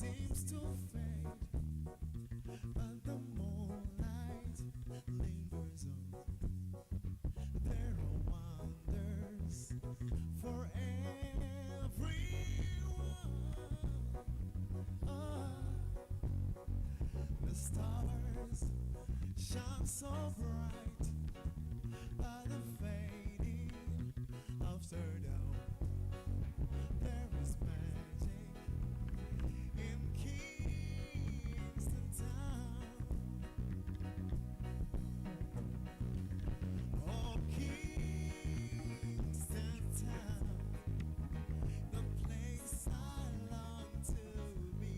seems to fade, but the moonlight lingers on. There are wonders for everyone. The stars shine so bright by the fading of their dawn. There is magic in Kingston town. Oh, Kingston town, the place I long to be.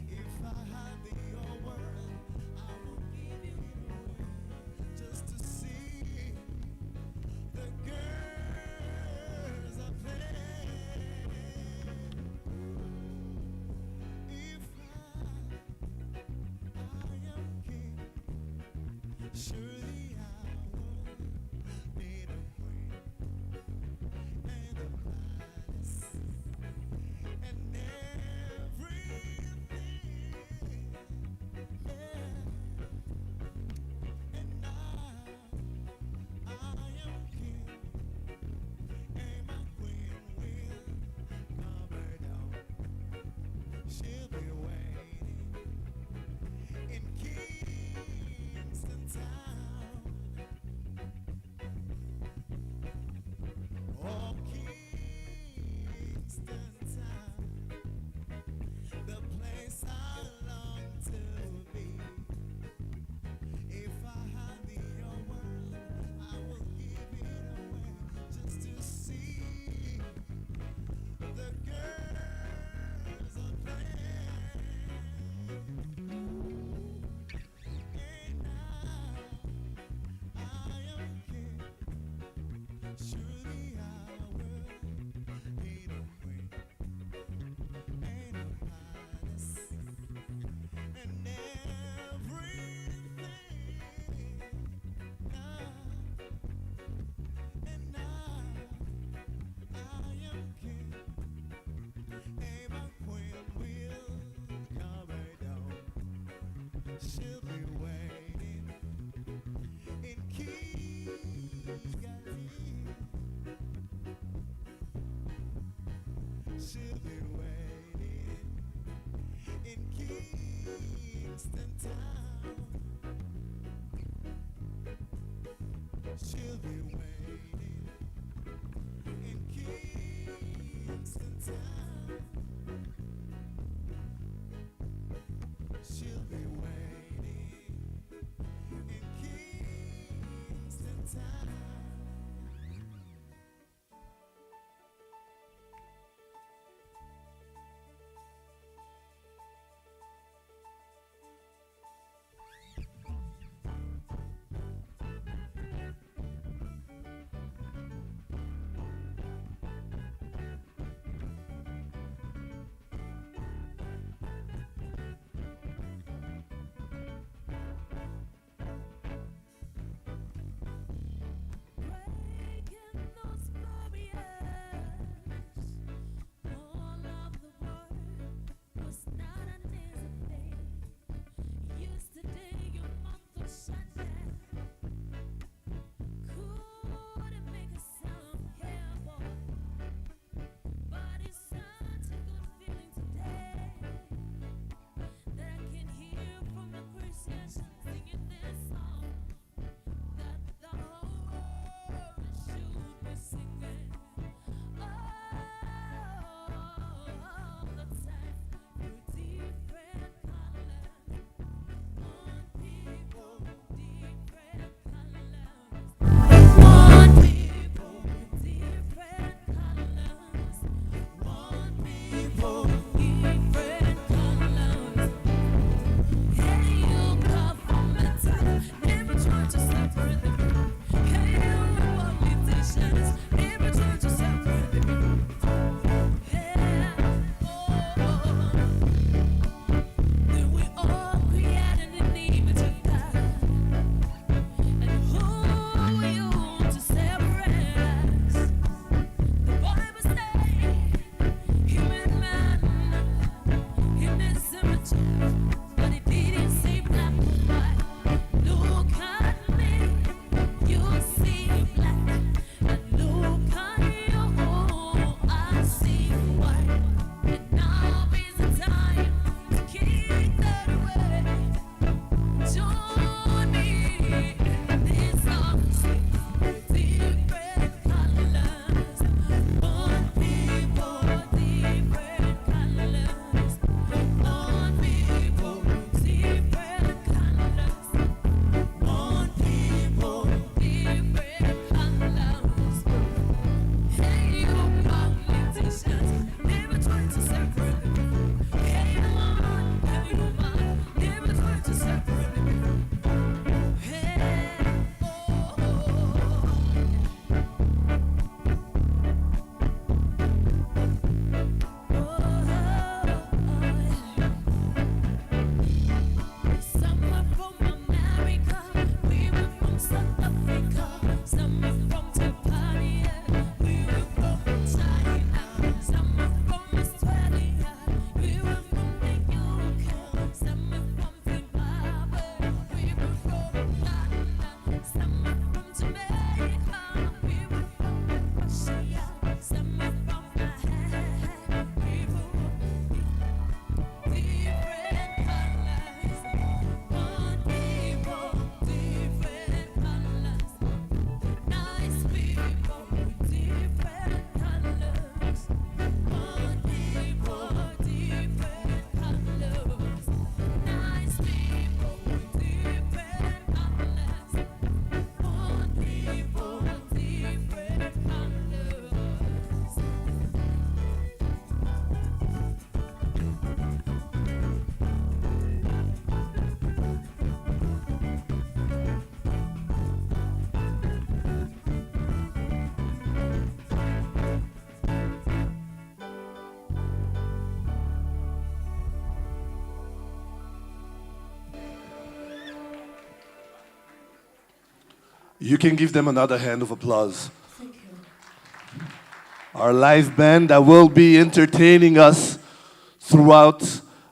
If I had the whole world, I would give it away just to see the girls I play. If I am king, surely I would need a queen and a palace and everything. Yeah. And now I am king, and my queen will come down. She'll be waiting in Kingston town. Oh, Kingston town, the place I long to be. If I had the whole world, I would give it away just to see the girls I play. And now I am king, surely I will need a queen and a palace and everything. Now and now I am king, and my queen will come right down. She'll be waiting in Kigali. She'll be waiting in Kingston town. She'll be waiting in Kingston town. She'll be waiting in Kingston town. You can give them another hand of applause. Our live band that will be entertaining us throughout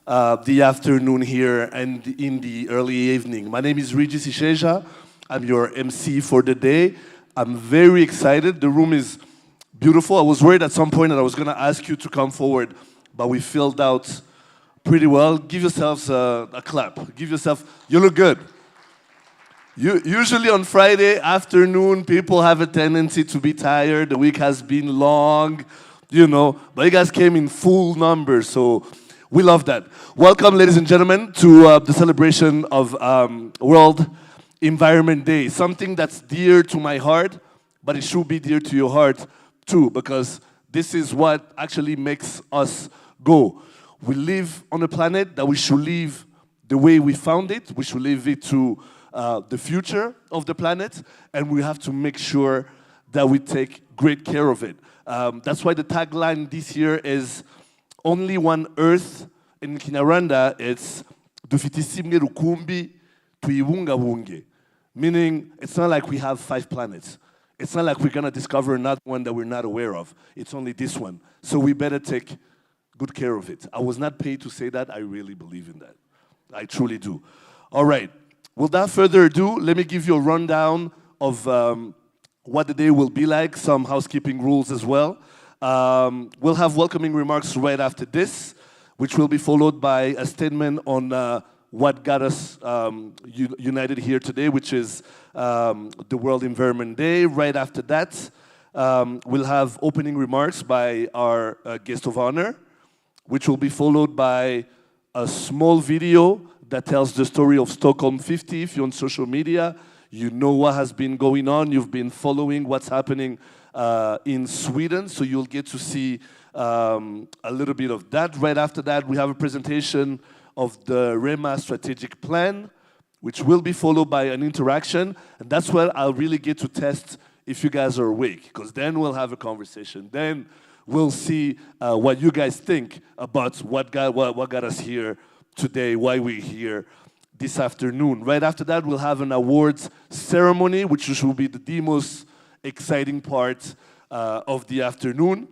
the afternoon here and in the early evening. My name is Regis Isheja. I'm your MC for the day. I'm very excited. The room is beautiful. I was worried at some point that I was going to ask you to come forward, but we filled out pretty well. Give yourselves a clap. You look good. Usually on Friday afternoon, people have a tendency to be tired. The week has been long, but you guys came in full numbers, so we love that. Welcome, ladies and gentlemen, to the celebration of World Environment Day, something that's dear to my heart, but it should be dear to your heart too, because this is what actually makes us go. We live on a planet that we should live the way we found it. We should leave it to the future of the planet, and we have to make sure that we take great care of it. That's why the tagline this year is Only One Earth. In Kinyarwanda, it's Dufite isi imwe rukumbi tuyibungabunge. Meaning, it's not like we have 5 planets. It's not like we're going to discover another one that we're not aware of. It's only this one. So we better take good care of it. I was not paid to say that. I really believe in that. I truly do. All right. Without further ado, let me give you a rundown of what the day will be like, some housekeeping rules as well. We'll have welcoming remarks right after this, which will be followed by a statement on what got us united here today, which is the World Environment Day. Right after that, we'll have opening remarks by our guest of honor, which will be followed by a small video that tells the story of Stockholm 50. If you're on social media, you know what has been going on. You've been following what's happening in Sweden, so you'll get to see a little bit of that. Right after that, we have a presentation of the REMA strategic plan, which will be followed by an interaction. And that's where I'll really get to test if you guys are awake, because then we'll have a conversation. Then we'll see what you guys think about what got us here today, why we're here this afternoon. Right after that, we'll have an awards ceremony, which will be the most exciting part of the afternoon.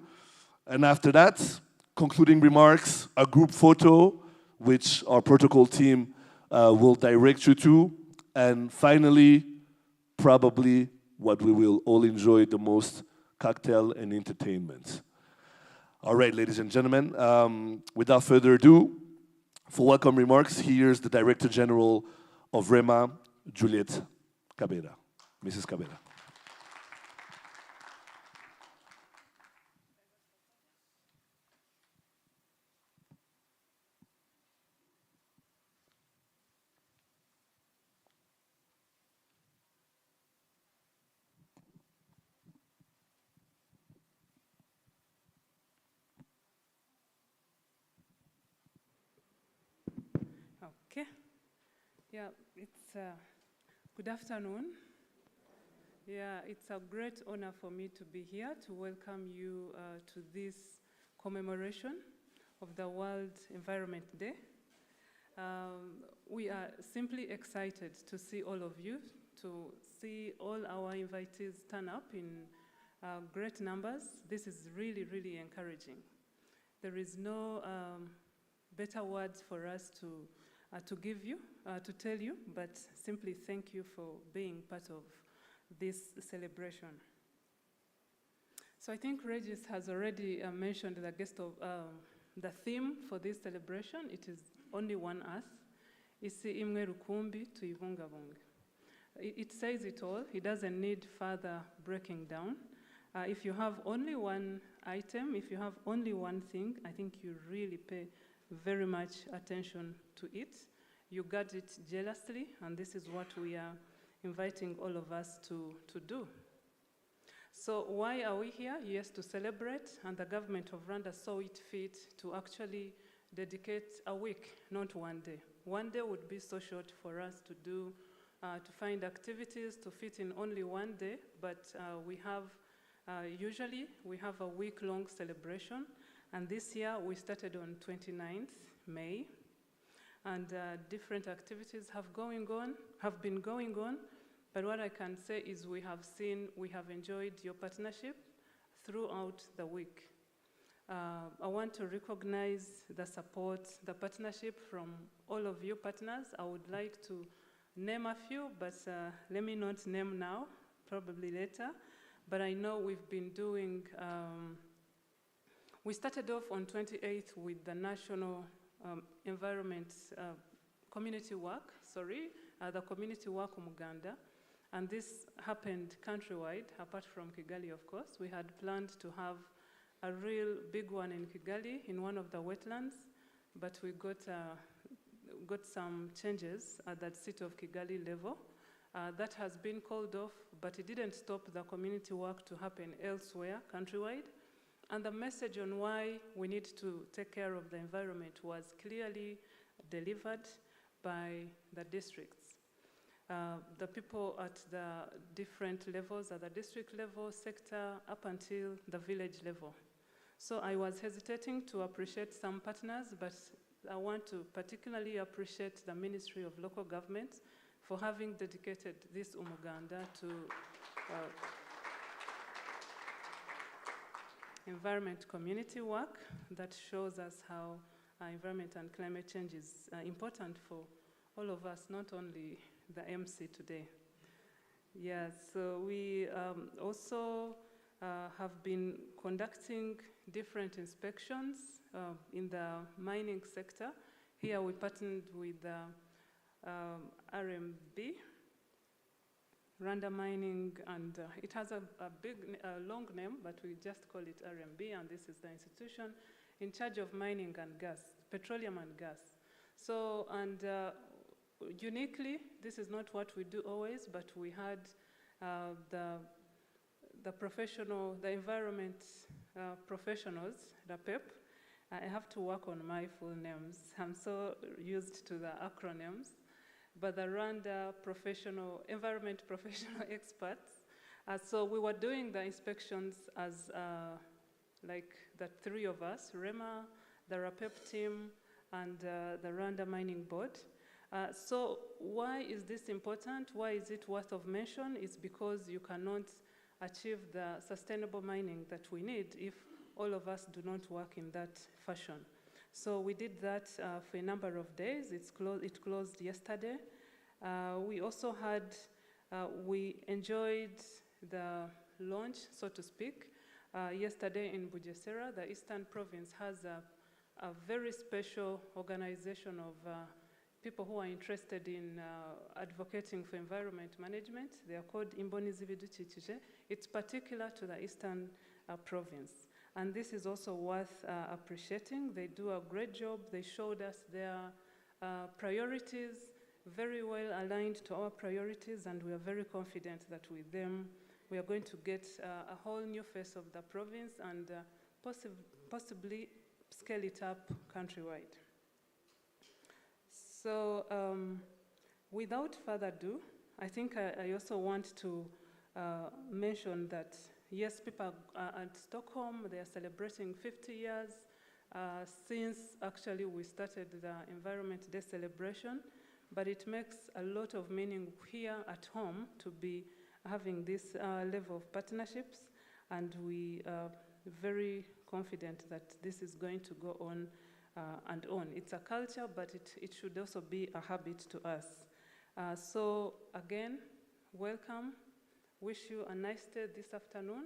And after that, concluding remarks, a group photo, which our protocol team will direct you to. And finally, probably what we will all enjoy the most, cocktail and entertainment. All right, ladies and gentlemen, without further ado, for welcome remarks, here's the Director General of REMA, Juliette Cabera. Mrs. Cabera. Okay. Yeah, it's good afternoon. Yeah, it's a great honor for me to be here to welcome you to this commemoration of the World Environment Day. We are simply excited to see all of you, to see all our invitees turn up in great numbers. This is really, really encouraging. There is no better words for us to give you, to tell you, but simply thank you for being part of this celebration. So I think Regis has already mentioned the theme for this celebration. It is Only One Earth. Isi imwe rukumbi tuyibungabunge. It says it all. It doesn't need further breaking down. If you have only one item, if you have only one thing, I think you really pay very much attention to it. You guard it jealously, and this is what we are inviting all of us to do. So why are we here? Yes, to celebrate, and the government of Rwanda saw it fit to actually dedicate a week, not one day. One day would be so short for us to do, to find activities to fit in only one day, but usually we have a week-long celebration, and this year we started on 29th May, and different activities have been going on, But what I can say is we have enjoyed your partnership throughout the week. I want to recognize the support, the partnership from all of you partners. I would like to name a few, but let me not name now, probably later. But I know we've been doing, we started off on 28th with the National Environment Community Work, the Community Work Umuganda. And this happened countrywide, apart from Kigali, of course. We had planned to have a real big one in Kigali, in one of the wetlands, but we got some changes at that city of Kigali level. That has been called off, but it didn't stop the community work to happen elsewhere, countrywide. And the message on why we need to take care of the environment was clearly delivered by the districts. The people at the different levels, at the district level, sector, up until the village level. So I was hesitating to appreciate some partners, but I want to particularly appreciate the Ministry of Local Government for having dedicated this Umuganda to environment community work that shows us how environment and climate change is important for all of us, not only the MC today. Yeah, so we also have been conducting different inspections in the mining sector. Here we partnered with RMB, Rwanda Mining, and it has a long name, but we just call it RMB, and this is the institution in charge of mining and gas, petroleum and gas. So, and uniquely, this is not what we do always, but we had the environment professionals, the PEP. I have to work on my full names. I'm so used to the acronyms. But the Rwanda environment professional experts. So we were doing the inspections as like the three of us, REMA, the RAPEP team, and the Rwanda Mining Board. So why is this important? Why is it worth of mention? It's because you cannot achieve the sustainable mining that we need if all of us do not work in that fashion. So we did that for a number of days. It closed yesterday. We also had, we enjoyed the launch, so to speak. Yesterday in Bugesera, the Eastern Province has a very special organization of people who are interested in advocating for environment management. They are called Imboni z'ibidukikije. It's particular to the Eastern Province. And this is also worth appreciating. They do a great job. They showed us their priorities, very well aligned to our priorities, and we are very confident that with them, we are going to get a whole new face of the province and possibly scale it up countrywide. So without further ado, I think I also want to mention that, yes, people at Stockholm, they are celebrating 50 years since actually we started the Environment Day celebration, but it makes a lot of meaning here at home to be having this level of partnerships, and we are very confident that this is going to go on and on. It's a culture, but it should also be a habit to us. So again, welcome. Wish you a nice day this afternoon,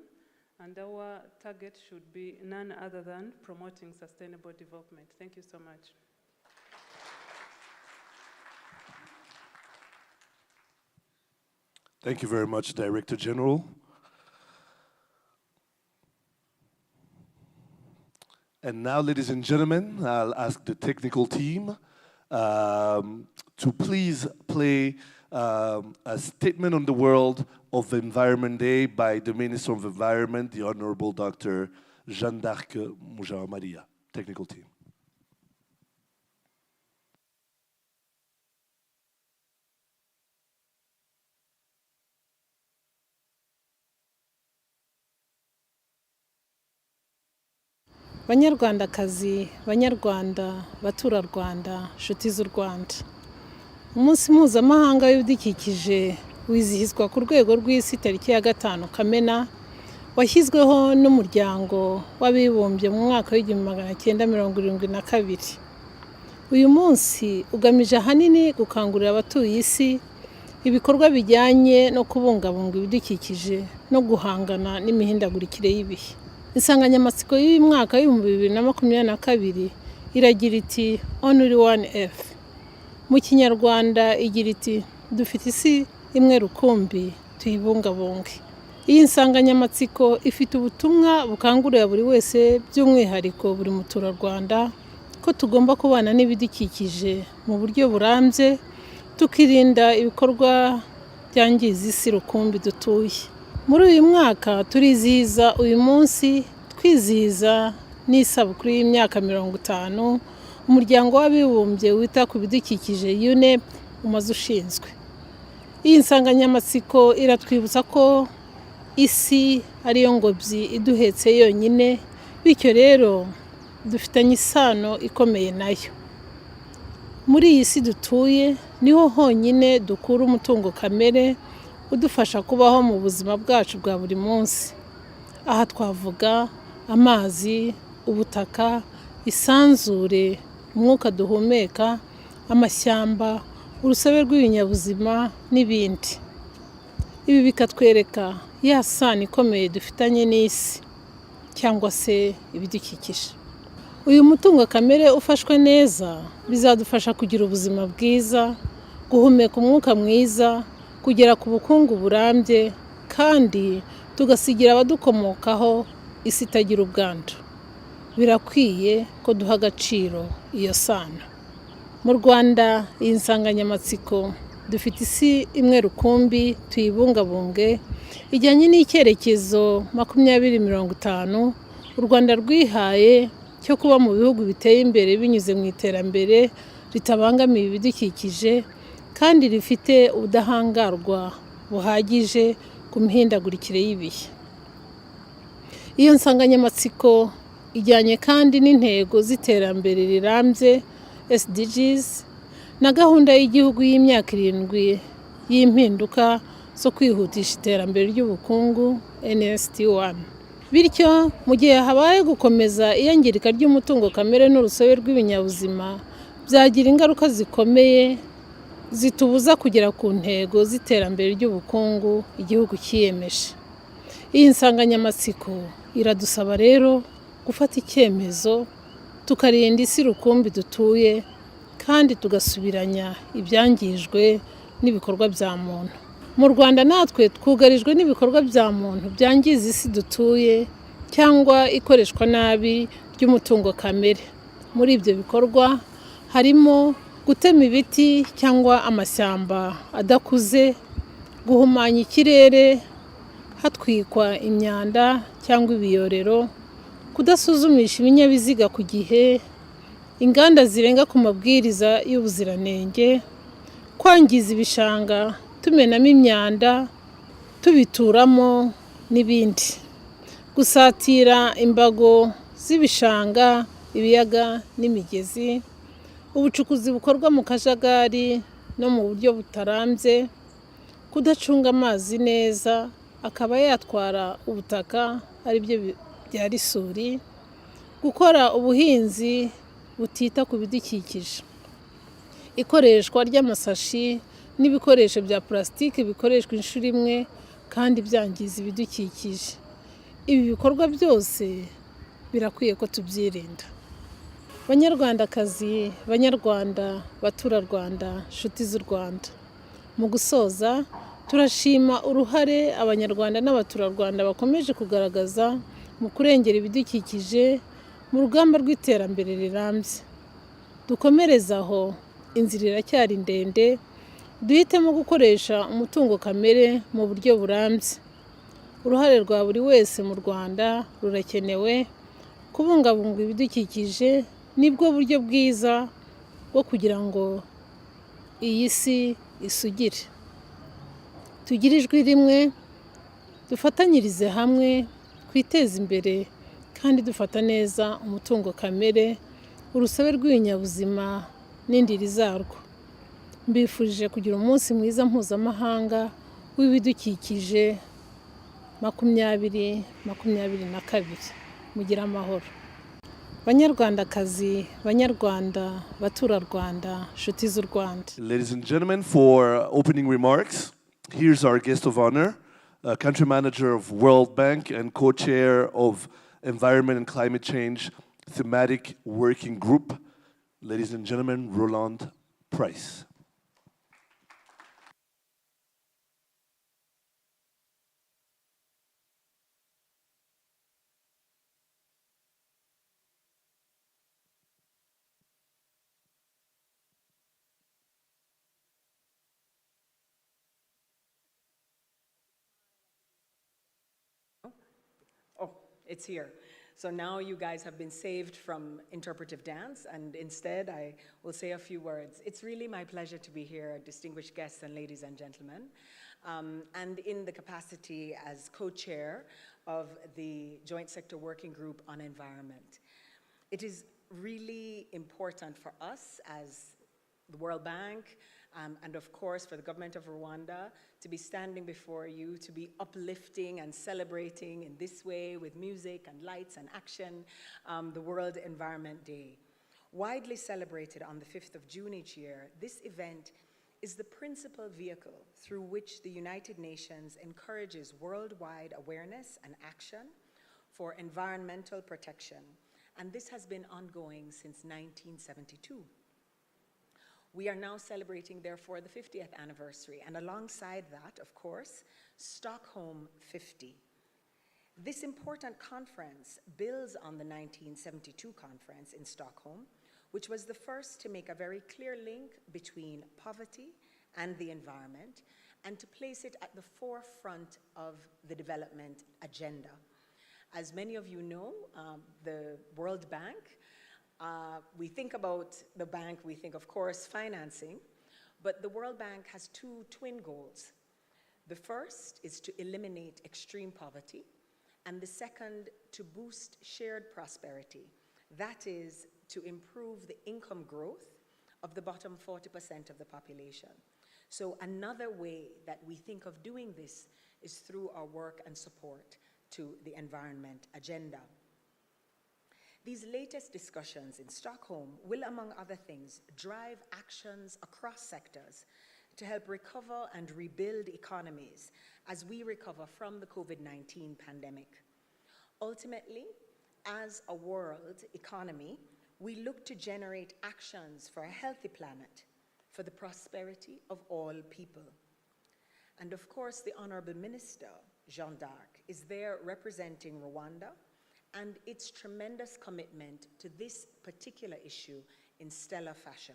and our target should be none other than promoting sustainable development. Thank you so much. Thank you very much, Director General. And now, ladies and gentlemen, I'll ask the technical team to please play a statement on the world of the Environment Day by the Minister of Environment, the Honorable Dr. Jeanne d'Arc Mujawamariya. Technical team. Banyarwandakazi, Banyarwanda, Baturarwanda, nshuti z'u Rwanda. Umunsi mpuzamahanga w'ibidukikije wizihizwa ku rwego rw'isi tariki ya 5 Kamena, washyizweho n'umuryango w'abibumbye mu mwaka w'1972. Uyu munsi ugamije ahanini gukangurira abatuye isi ibikorwa bijyanye no kubungabunga ibidukikije no guhangana n'imihindagurikire y'ibihe. Insanganyamatsiko y'uyu mwaka w'2022 iragira iti Only One Earth. Mu Kinyarwanda igira iti dufite isi imwe rukumbi tuyibungabunge. Iyi nsanganyamatsiko ifite ubutumwa bukangurira buri wese by'umwihariko buri muturarwanda ko tugomba kubana n'ibidukikije mu buryo burambye, tukirinda ibikorwa byangiza isi rukumbi dutuye. Muri uyu mwaka turizihiza uyu munsi, twizihiza n'isabukuru y'imyaka 50 umuryango w'abibumbye wita ku bidukikije UNEP umaze ushinzwe. Iyi nsanganyamatsiko iratwibutsa ko isi ariyo ngobyi iduhetse yonyine, bityo rero dufitanye isano ikomeye nayo. Muri iyi si dutuye niho honyine dukura umutungo kamere udufasha kubaho mu buzima bwacu bwa buri munsi. Aha twavuga amazi, ubutaka, isanzure, umwuka duhumeka, amashyamba, urusobe rw'ibinyabuzima n'ibindi. Ibi bikatwereka ya sano ikomeye dufitanye n'isi cyangwa se ibidukikije. Uyu mutungo kamere ufashwe neza bizadufasha kugira ubuzima bwiza, guhumeka umwuka mwiza, kugera ku bukungu burambye, kandi tugasigira abadukomokaho isi itagira ubwandu. Birakwiye ko duha agaciro iyo sano. Mu Rwanda iyi nsanganyamatsiko dufite isi imwe rukumbi tuyibungabunge ijyanye n'icyerekezo 2050 u Rwanda rwihaye cyo kuba mu bihugu biteye imbere binyuze mu iterambere ritabangamiye ibidukikije kandi rifite ubudahangarwa buhagije ku mihindagurikire y'ibihe. Iyo nsanganyamatsiko ijyanye kandi n'intego z'iterambere rirambye SDGs na gahunda y'igihugu y'imyaka 7 y'impinduka zo kwihutisha iterambere ry'ubukungu NST1. Bityo mu gihe habaye gukomeza iyangirika ry'umutungo kamere n'urusobe rw'ibinyabuzima, byagira ingaruka zikomeye zitubuza kugera ku ntego z'iterambere ry'ubukungu igihugu cyiyemeje. Iyi nsanganyamatsiko iradusaba rero gufata icyemezo tukarinda isi rukumbi dutuye kandi tugasubiranya ibyangijwe n'ibikorwa bya muntu. Mu Rwanda natwe twugarijwe n'ibikorwa bya muntu byangiza isi dutuye cyangwa ikoreshwa nabi ry'umutungo kamere. Muri ibyo bikorwa harimo gutema ibiti cyangwa amashyamba adakuze, guhumanya ikirere hatwikwa imyanda cyangwa ibiyorero, kudasuzumisha ibinyabiziga ku gihe, inganda zirenga ku mabwiriza y'ubuziranenge, kwangiza ibishanga tumenamo imyanda tubituramo n'ibindi, gusatira imbago z'ibishanga, ibiyaga n'imigezi, ubucukuzi bukorwa mu kajagari no mu buryo butarambye, kudacunga amazi neza akaba yatwara ubutaka aribyo byari isuri, gukora ubuhinzi butita ku bidukikije, ikoreshwa ry'amasashi n'ibikoresho bya plastique bikoreshwa inshuro imwe kandi byangiza ibidukikije. Ibi bikorwa byose birakwiye ko tubyirinda. Banyarwandakazi, Banyarwanda, Baturarwanda, nshuti z'u Rwanda, mu gusoza turashima uruhare Abanyarwanda n'Abaturarwanda bakomeje kugaragaza mu kurengera ibidukikije mu rugamba rw'iterambere rirambye. Dukomereza aho, inzira iracyari ndende, duhitemo gukoresha umutungo kamere mu buryo burambye. Uruhare rwa buri wese mu Rwanda rurakenewe. Kubungabunga ibidukikije nibwo buryo bwiza bwo kugira ngo iyi si isugire. Tugire ijwi rimwe, dufatanyirize hamwe, twiteze imbere kandi dufata neza umutungo kamere, urusobe rw'ibinyabuzima n'indiri zarwo. Mbifurije kugira umunsi mwiza mpuzamahanga w'ibidukikije 2022. Mugire amahoro. Banyarwandakazi, Banyarwanda, Baturarwanda, nshuti z'u Rwanda. Ladies and gentlemen, for opening remarks, here's our guest of honor, country manager of World Bank and co-chair of Environment and Climate Change Thematic Working Group. Ladies and gentlemen, Roland Price. Oh, it's here. So now you guys have been saved from interpretive dance, and instead I will say a few words. It's really my pleasure to be here, distinguished guests and ladies and gentlemen, and in the capacity as co-chair of the Joint Sector Working Group on Environment. It is really important for us as the World Bank, and of course for the government of Rwanda to be standing before you, to be uplifting and celebrating in this way with music and lights and action, the World Environment Day. Widely celebrated on the 5th of June each year, this event is the principal vehicle through which the United Nations encourages worldwide awareness and action for environmental protection, and this has been ongoing since 1972. We are now celebrating, therefore, the 50th anniversary, and alongside that, of course, Stockholm 50. This important conference builds on the 1972 conference in Stockholm, which was the first to make a very clear link between poverty and the environment, and to place it at the forefront of the development agenda. As many of you know, the World Bank, we think about the bank, we think, of course, financing, but the World Bank has two twin goals. The first is to eliminate extreme poverty, and the second, to boost shared prosperity. That is, to improve the income growth of the bottom 40% of the population. So another way that we think of doing this is through our work and support to the environment agenda. These latest discussions in Stockholm will, among other things, drive actions across sectors to help recover and rebuild economies as we recover from the COVID-19 pandemic. Ultimately, as a world economy, we look to generate actions for a healthy planet, for the prosperity of all people. And of course, the Honorable Minister, Jean d'Arc, is there representing Rwanda and its tremendous commitment to this particular issue in stellar fashion.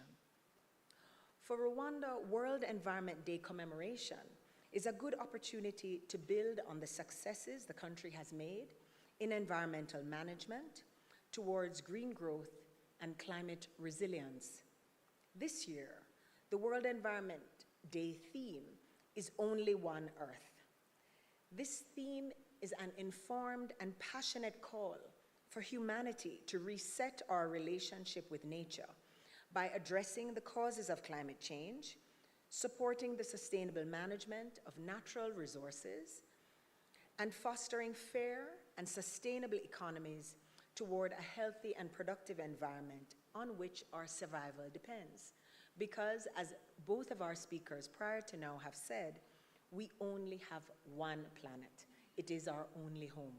For Rwanda, World Environment Day commemoration is a good opportunity to build on the successes the country has made in environmental management towards green growth and climate resilience. This year, the World Environment Day theme is Only One Earth. This theme is an informed and passionate call for humanity to reset our relationship with nature by addressing the causes of climate change, supporting the sustainable management of natural resources, and fostering fair and sustainable economies toward a healthy and productive environment on which our survival depends. Because, as both of our speakers prior to now have said, we only have one planet. It is our only home.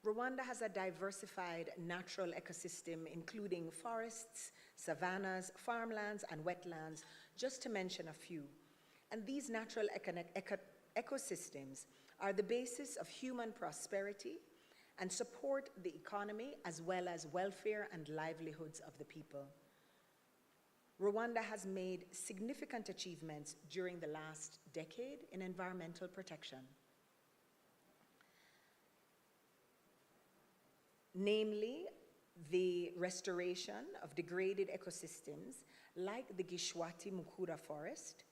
Rwanda has a diversified natural ecosystem, including forests, savannas, farmlands, and wetlands, just to mention a few. And these natural ecosystems are the basis of human prosperity and support the economy as well as welfare and livelihoods of the people. Rwanda has made significant achievements during the last decade in environmental protection. Namely, the restoration of degraded ecosystems like the Gishwati Mukura forest,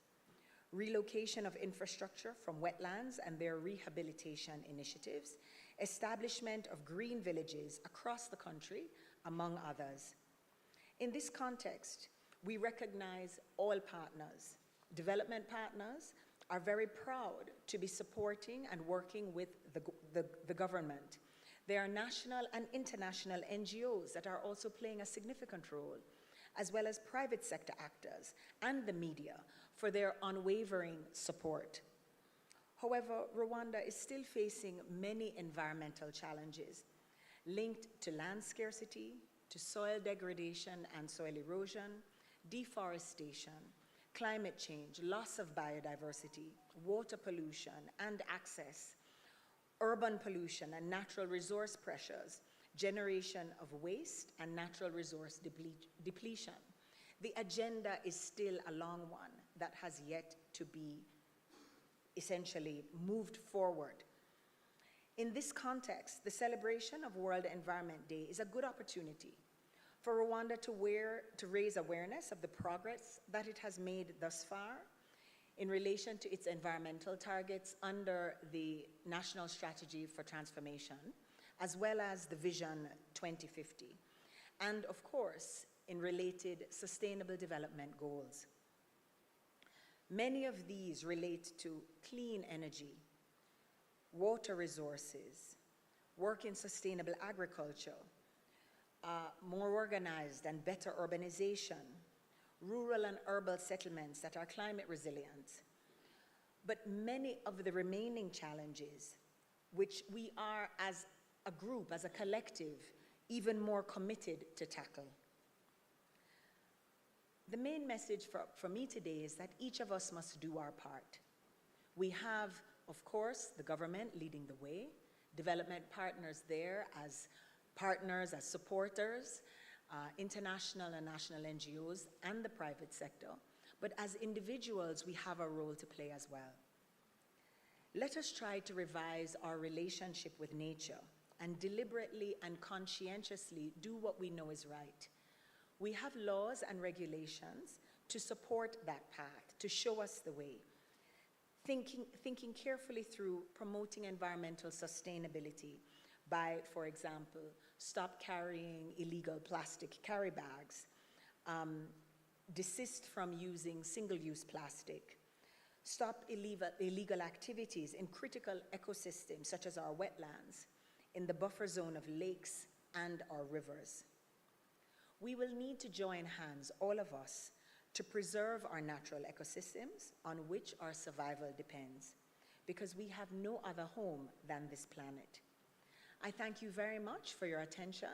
relocation of infrastructure from wetlands and their rehabilitation initiatives, establishment of green villages across the country, among others. In this context, we recognize all partners, development partners are very proud to be supporting and working with the government. There are national and international NGOs that are also playing a significant role, as well as private sector actors and the media for their unwavering support. However, Rwanda is still facing many environmental challenges linked to land scarcity, to soil degradation and soil erosion, deforestation, climate change, loss of biodiversity, water pollution and access, urban pollution and natural resource pressures, generation of waste and natural resource depletion. The agenda is still a long one that has yet to be essentially moved forward. In this context, the celebration of World Environment Day is a good opportunity for Rwanda to raise awareness of the progress that it has made thus far in relation to its environmental targets under the National Strategy for Transformation, as well as the Vision 2050, and of course, in related Sustainable Development Goals. Many of these relate to clean energy, water resources, work in sustainable agriculture, more organized and better urbanization, rural and urban settlements that are climate resilient. But many of the remaining challenges, which we are as a group, as a collective, even more committed to tackle. The main message for me today is that each of us must do our part. We have, of course, the government leading the way, development partners there as partners, as supporters, international and national NGOs, and the private sector. But as individuals, we have a role to play as well. Let us try to revise our relationship with nature and deliberately and conscientiously do what we know is right. We have laws and regulations to support that path, to show us the way. Thinking carefully through promoting environmental sustainability by, for example, stop carrying illegal plastic carry bags, desist from using single-use plastic, stop illegal activities in critical ecosystems such as our wetlands, in the buffer zone of lakes and our rivers. We will need to join hands, all of us, to preserve our natural ecosystems on which our survival depends, because we have no other home than this planet. I thank you very much for your attention.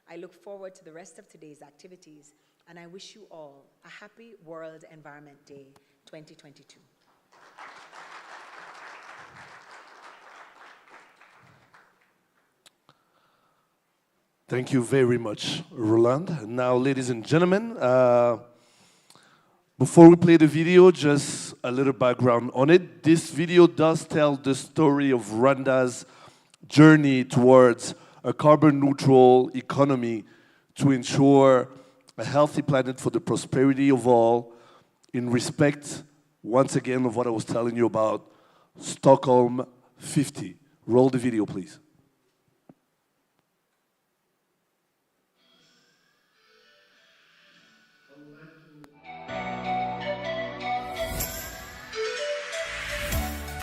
I look forward to the rest of today's activities, and I wish you all a happy World Environment Day 2022. Thank you very much, Roland. Now, ladies and gentlemen, before we play the video, just a little background on it. This video does tell the story of Rwanda's journey towards a carbon-neutral economy to ensure a healthy planet for the prosperity of all, in respect, once again, of what I was telling you about Stockholm 50. Roll the video, please.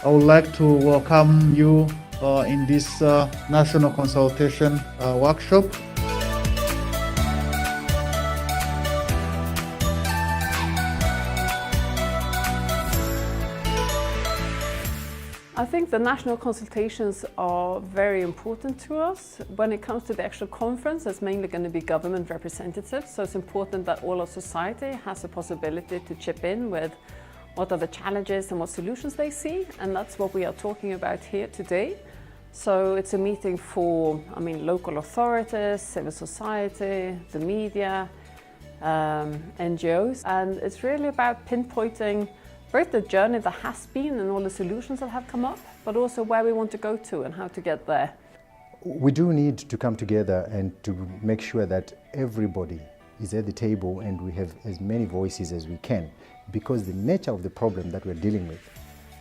I would like to welcome you in this national consultation workshop. I think the national consultations are very important to us. When it comes to the actual conference, it's mainly going to be government representatives, so it's important that all of society has a possibility to chip in with what are the challenges and what solutions they see, and that's what we are talking about here today. So it's a meeting for, local authorities, civil society, the media, NGOs, and it's really about pinpointing both the journey that has been and all the solutions that have come up, but also where we want to go to and how to get there. We do need to come together and to make sure that everybody is at the table and we have as many voices as we can, because the nature of the problem that we're dealing with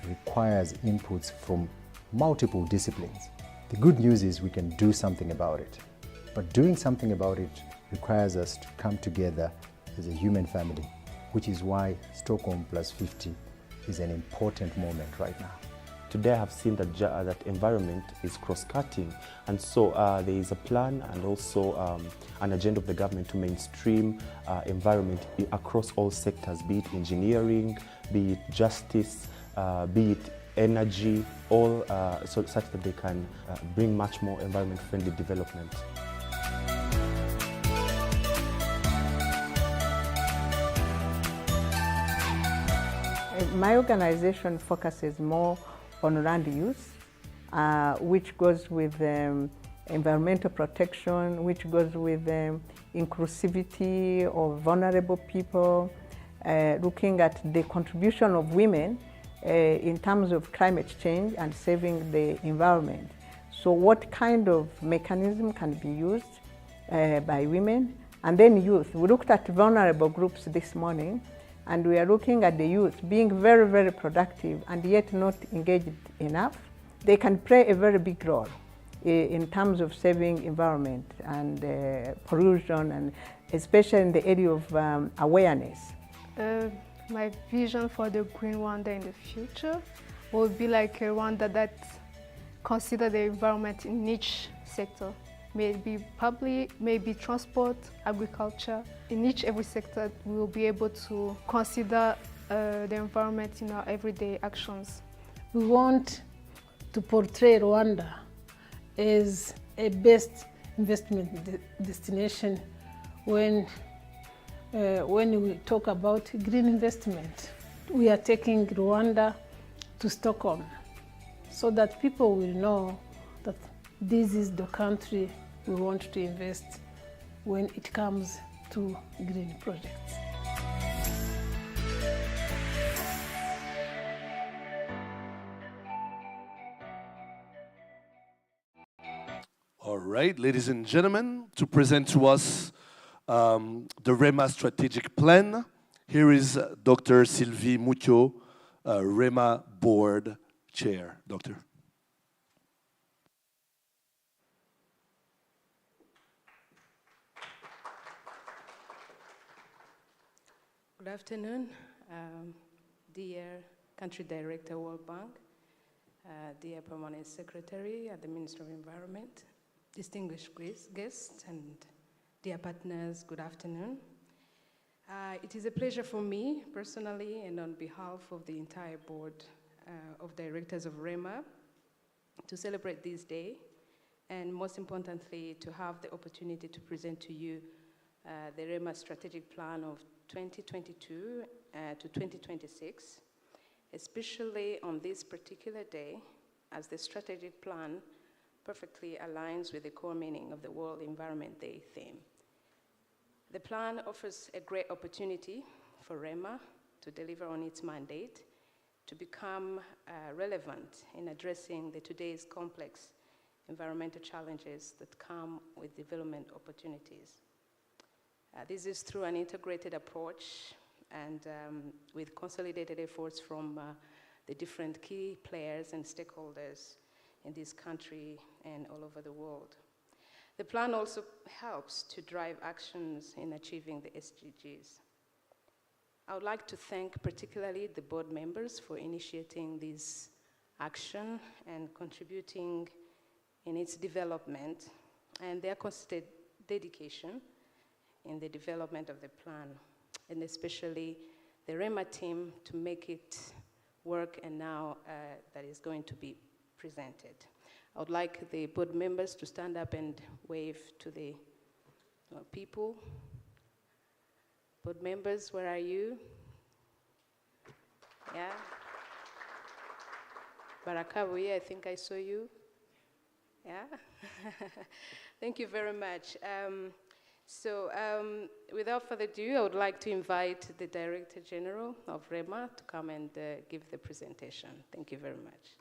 requires inputs from multiple disciplines. The good news is we can do something about it, but doing something about it requires us to come together as a human family which is why Stockholm plus 50 is an important moment right now. Today I have seen that, that environment is cross-cutting, and so there is a plan and also an agenda of the government to mainstream environment across all sectors, be it engineering, be it justice, be it energy, all such that they can bring much more environment-friendly development. My organization focuses more on land use, which goes with environmental protection, which goes with inclusivity of vulnerable people, looking at the contribution of women in terms of climate change and saving the environment. So what kind of mechanism can be used by women? And then youth. We looked at vulnerable groups this morning, and we are looking at the youth being very, very productive and yet not engaged enough. They can play a very big role in terms of saving environment and pollution, and especially in the area of awareness. My vision for the Green Rwanda in the future would be like a Rwanda that consider the environment in each sector. Maybe public, maybe transport, agriculture. In every sector, we will be able to consider the environment in our everyday actions. We want to portray Rwanda as a best investment destination when we talk about green investment. We are taking Rwanda to Stockholm so that people will know that this is the country we want to invest when it comes to green projects. All right, ladies and gentlemen, to present to us the REMA strategic plan, here is Dr. Sylvie Mucho, REMA board chair. Doctor. Good afternoon, dear Country Director, World Bank, dear Permanent Secretary at the Ministry of Environment, distinguished guests, and dear partners, good afternoon. It is a pleasure for me personally and on behalf of the entire board of directors of REMA to celebrate this day, and most importantly, to have the opportunity to present to you the REMA strategic plan of 2022 to 2026, especially on this particular day, as the strategic plan perfectly aligns with the core meaning of the World Environment Day theme. The plan offers a great opportunity for REMA to deliver on its mandate, to become relevant in addressing today's complex environmental challenges that come with development opportunities. This is through an integrated approach and with consolidated efforts from the different key players and stakeholders in this country and all over the world. The plan also helps to drive actions in achieving the SDGs. I would like to thank particularly the board members for initiating this action and contributing in its development, and their constant dedication in the development of the plan, and especially the REMA team to make it work, and now that is going to be presented. I would like the board members to stand up and wave to the people. Board members, where are you? Yeah. Barakawi, I think I saw you. Yeah. Thank you very much. Without further ado, I would like to invite the Director General of REMA to come and give the presentation. Thank you very much.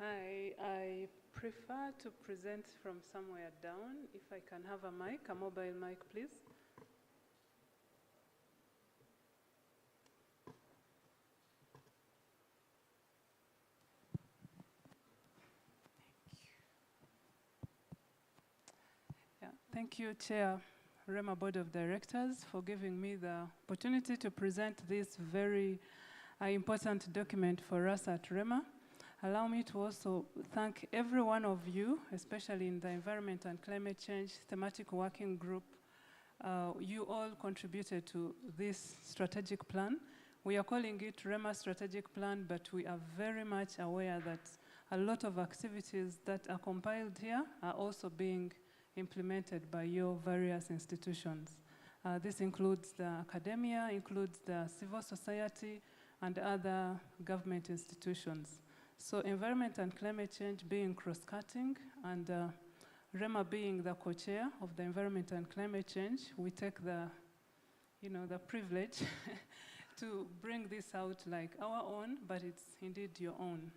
I prefer to present from somewhere down. If I can have a mic, a mobile mic, please. Thank you, Chair Rema Board of Directors, for giving me the opportunity to present this very important document for us at Rema. Allow me to also thank every one of you, especially in the Environment and Climate Change Thematic Working Group. You all contributed to this strategic plan. We are calling it Rema Strategic Plan, but we are very much aware that a lot of activities that are compiled here are also being implemented by your various institutions. This includes the academia, includes the civil society, and other government institutions. So environment and climate change being cross-cutting, and Rema being the co-chair of the environment and climate change, we take the privilege to bring this out like our own, but it's indeed your own.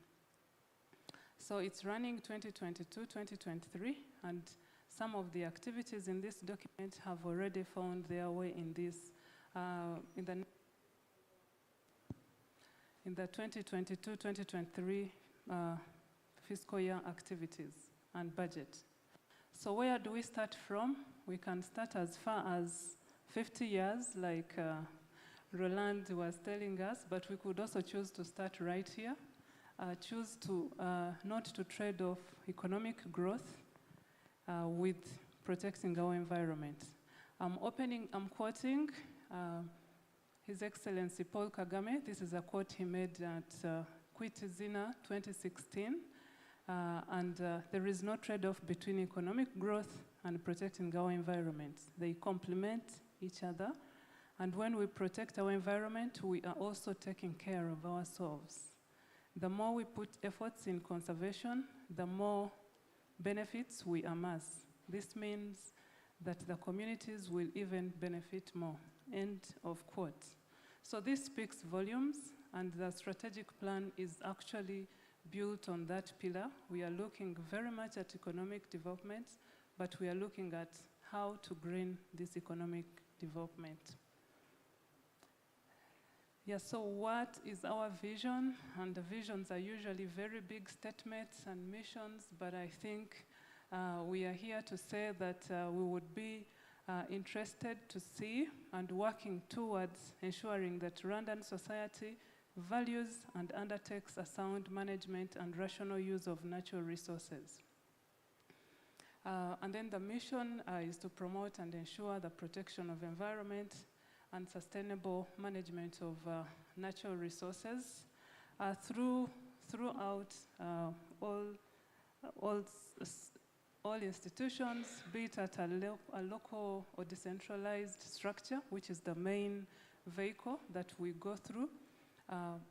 So it's running 2022-2023, and some of the activities in this document have already found their way in this, in the 2022-2023 fiscal year activities and budget. So where do we start from? We can start as far as 50 years, like Roland was telling us, but we could also choose to start right here. Choose to not to trade off economic growth with protecting our environment. I'm quoting His Excellency Paul Kagame. This is a quote he made at Kwizihiza 2016. There is no trade-off between economic growth and protecting our environment. They complement each other. And when we protect our environment, we are also taking care of ourselves. The more we put efforts in conservation, the more benefits we amass. This means that the communities will even benefit more. End of quote. So this speaks volumes, and the strategic plan is actually built on that pillar. We are looking very much at economic development, but we are looking at how to green this economic development. Yeah, so what is our vision? And the visions are usually very big statements and missions, but I think we are here to say that we would be interested to see and working towards ensuring that Rwandan society values and undertakes a sound management and rational use of natural resources. And then the mission is to promote and ensure the protection of environment and sustainable management of natural resources throughout all institutions, be it at a local or decentralized structure, which is the main vehicle that we go through.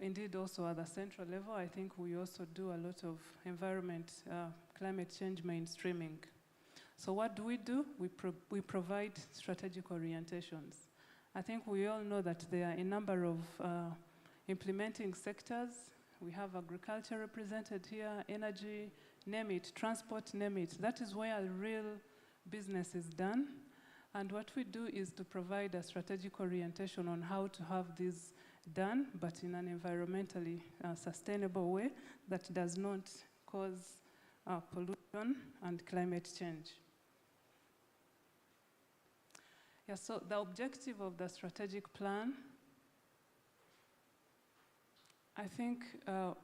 Indeed, also at the central level, I think we also do a lot of environment, climate change mainstreaming. So what do? We provide strategic orientations. I think we all know that there are a number of implementing sectors. We have agriculture represented here, energy, name it, transport, name it. That is where real business is done. And what we do is to provide a strategic orientation on how to have this done, but in an environmentally sustainable way that does not cause pollution and climate change. Yeah, so the objective of the strategic plan, I think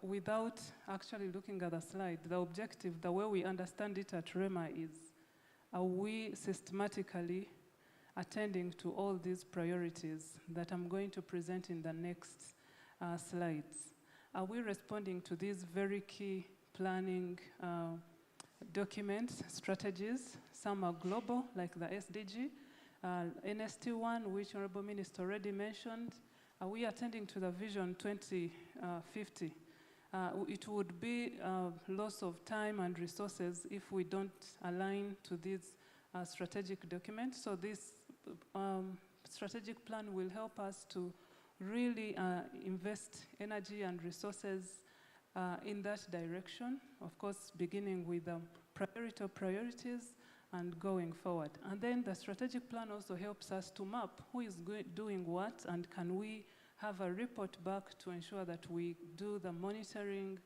without actually looking at the slide, the objective, the way we understand it at Rema is, are we systematically attending to all these priorities that I'm going to present in the next slides? Are we responding to these very key planning documents, strategies? Some are global, like the SDG, NST1, which Honorable Minister already mentioned. Are we attending to the Vision 2050? It would be loss of time and resources if we don't align to these strategic documents. So this strategic plan will help us to really invest energy and resources in that direction, of course, beginning with the priority of priorities and going forward. And then the strategic plan also helps us to map who is doing what, and can we have a report back to ensure that we do the monitoring,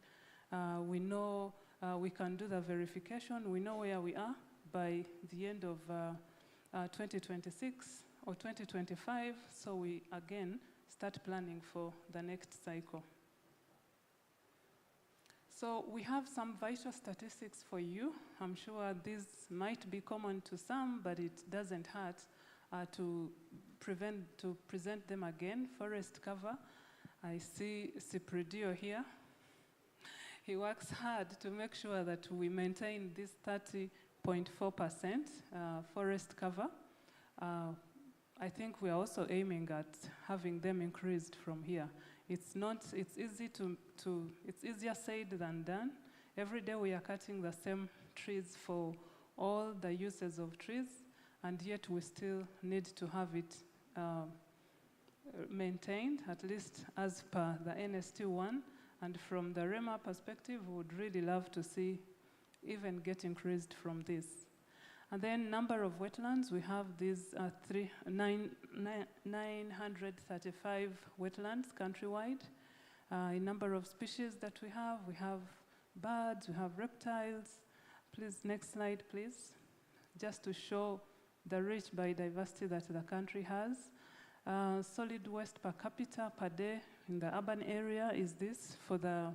we know we can do the verification, we know where we are by the end of 2026 or 2025, so we again start planning for the next cycle. So we have some vital statistics for you. I'm sure these might be common to some, but it doesn't hurt to present them again. Forest cover, I see Cipridio here. He works hard to make sure that we maintain this 30.4% forest cover. I think we are also aiming at having them increased from here. It's easier said than done. Every day we are cutting the same trees for all the uses of trees, and yet we still need to have it maintained, at least as per the NST1. And from the REMA perspective, we would really love to see even get increased from this. And then number of wetlands, we have these 935 wetlands countrywide. In number of species that we have birds, we have reptiles. Please, next slide, please. Just to show the rich biodiversity that the country has. Solid waste per capita per day in the urban area is this. For the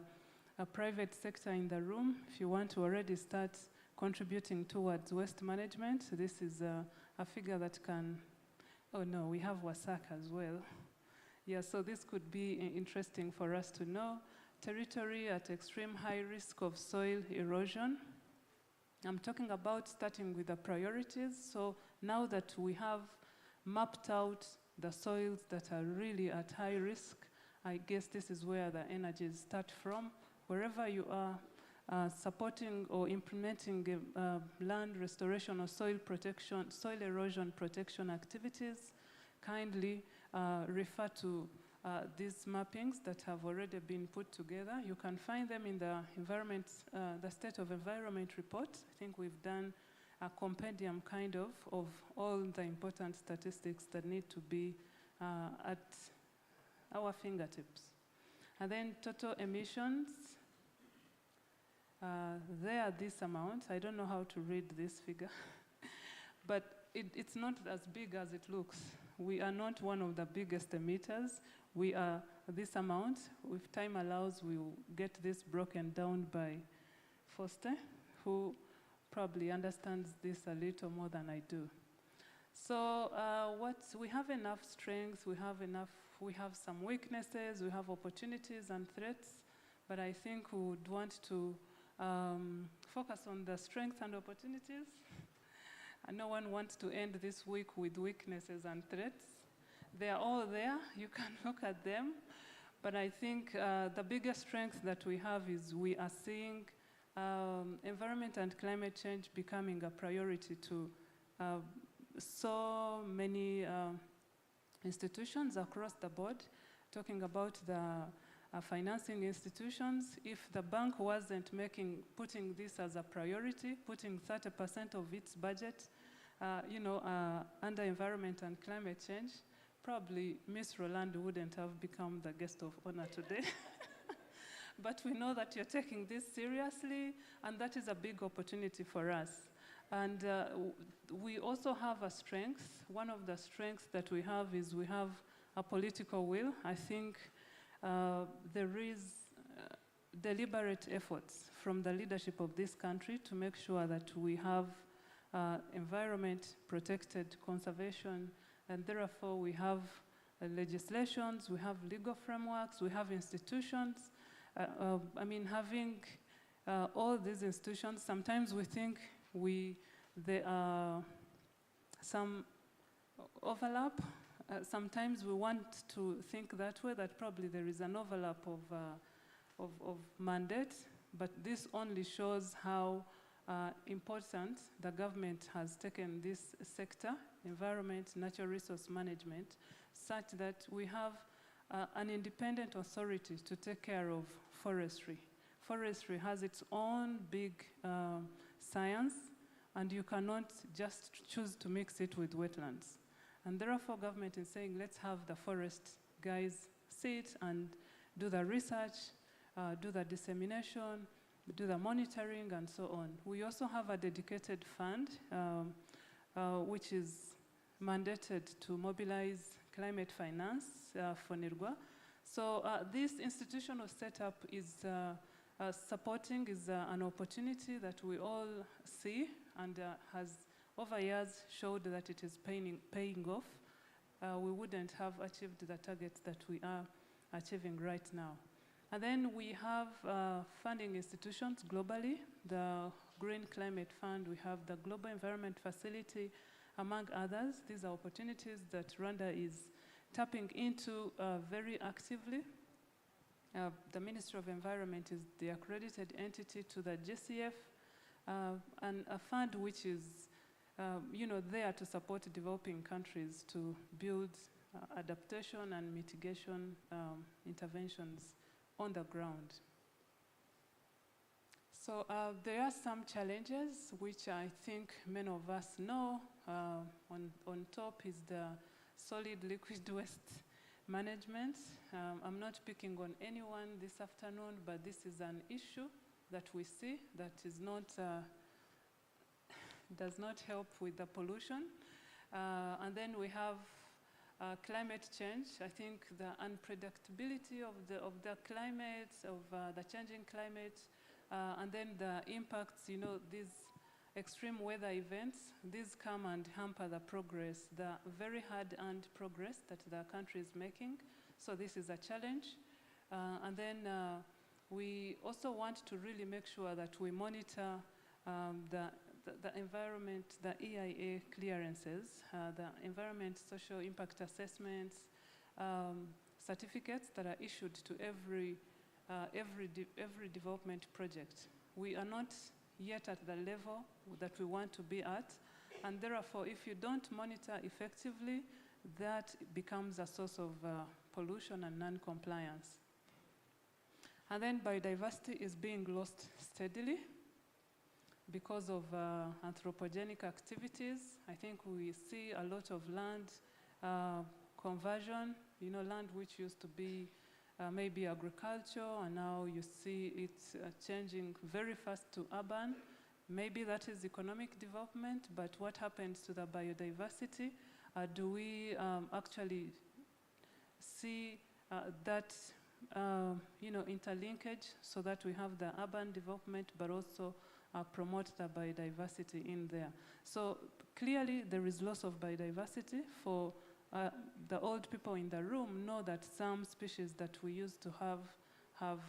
private sector in the room, if you want to already start contributing towards waste management, this is a figure that can, oh no, we have WASAC as well. Yeah, so this could be interesting for us to know. Territory at extreme high risk of soil erosion. I'm talking about starting with the priorities. So now that we have mapped out the soils that are really at high risk, I guess this is where the energies start from. Wherever you are supporting or implementing land restoration or soil protection, soil erosion protection activities, kindly refer to these mappings that have already been put together. You can find them in the environment, the State of Environment report. I think we've done a compendium kind of all the important statistics that need to be at our fingertips. And then total emissions, they are this amount. I don't know how to read this figure, but it's not as big as it looks. We are not one of the biggest emitters. We are this amount. If time allows, we will get this broken down by Foster, who probably understands this a little more than I do. So we have enough strengths, we have some weaknesses, we have opportunities and threats, but I think we would want to focus on the strengths and opportunities. And no one wants to end this week with weaknesses and threats. They are all there, you can look at them. But I think the biggest strength that we have is we are seeing environment and climate change becoming a priority to so many institutions across the board, talking about the financing institutions. If the bank wasn't putting this as a priority, putting 30% of its budget under environment and climate change, probably Ms. Roland wouldn't have become the guest of honor today. But we know that you're taking this seriously, and that is a big opportunity for us. And we also have a strength. One of the strengths that we have is we have a political will. I think there is deliberate efforts from the leadership of this country to make sure that we have environment protected conservation, and therefore we have legislations, we have legal frameworks, we have institutions. Having all these institutions, sometimes we think there are some overlap. Sometimes we want to think that way, that probably there is an overlap of mandates, but this only shows how important the government has taken this sector, environment, natural resource management, such that we have an independent authority to take care of forestry. forestry has its own big science, and you cannot just choose to mix it with wetlands. And therefore, government is saying, let's have the forest guys sit and do the research, do the dissemination, do the monitoring, and so on. We also have a dedicated fund, which is mandated to mobilize climate finance for NIRGWA. So this institutional setup is supporting is an opportunity that we all see and has over years showed that it is paying off. We wouldn't have achieved the targets that we are achieving right now. And then we have funding institutions globally, the Green Climate Fund, we have the Global Environment Facility, among others. These are opportunities that Rwanda is tapping into very actively. The Ministry of Environment is the accredited entity to the GCF, and a fund which is there to support developing countries to build adaptation and mitigation interventions on the ground. So there are some challenges which I think many of us know. On top is the solid liquid waste management. I'm not picking on anyone this afternoon, but this is an issue that we see that is not, does not help with the pollution. And then we have climate change. I think the unpredictability of the climate, of the changing climate, and then the impacts, these extreme weather events, these come and hamper the progress, the very hard-earned progress that the country is making. So this is a challenge. And then we also want to really make sure that we monitor the environment, the EIA clearances, the environment social impact assessments, certificates that are issued to every development project. We are not yet at the level that we want to be at, and therefore, if you don't monitor effectively, that becomes a source of pollution and non-compliance. And then biodiversity is being lost steadily because of anthropogenic activities. I think we see a lot of land conversion, land which used to be maybe agriculture, and now you see it changing very fast to urban. Maybe that is economic development, but what happens to the biodiversity? Do we actually see that interlinkage so that we have the urban development, but also promote the biodiversity in there? So clearly there is loss of biodiversity. For the old people in the room know that some species that we used to have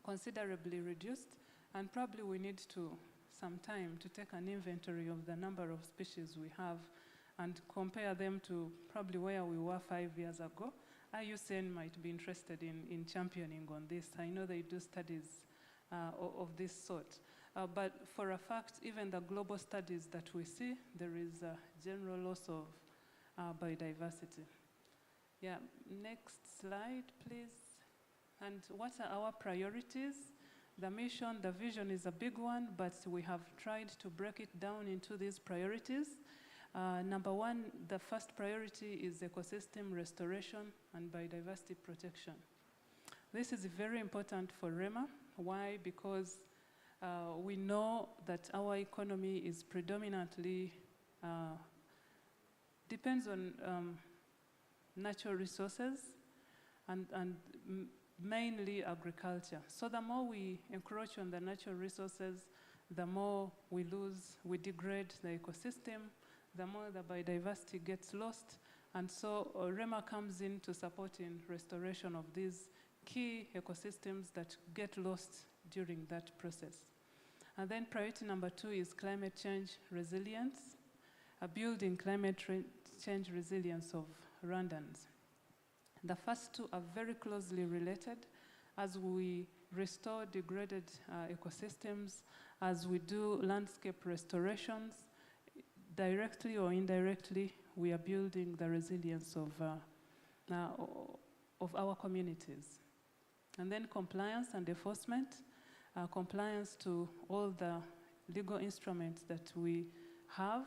considerably reduced, and probably we need some time to take an inventory of the number of species we have and compare them to probably where we were 5 years ago. IUCN might be interested in championing on this. I know they do studies of this sort. But for a fact, even the global studies that we see, there is a general loss of biodiversity. Yeah, next slide, please. And what are our priorities? The mission, the vision is a big one, but we have tried to break it down into these priorities. Number one, the first priority is ecosystem restoration and biodiversity protection. This is very important for REMA. Why? Because we know that our economy is predominantly depends on natural resources and mainly agriculture. So the more we encroach on the natural resources, the more we degrade the ecosystem, the more the biodiversity gets lost. And so REMA comes in to supporting restoration of these key ecosystems that get lost during that process. And then priority number two is climate change resilience, building climate change resilience of Rwandans. The first two are very closely related. As we restore degraded ecosystems, as we do landscape restorations, directly or indirectly, we are building the resilience of our communities. And then compliance and enforcement, compliance to all the legal instruments that we have.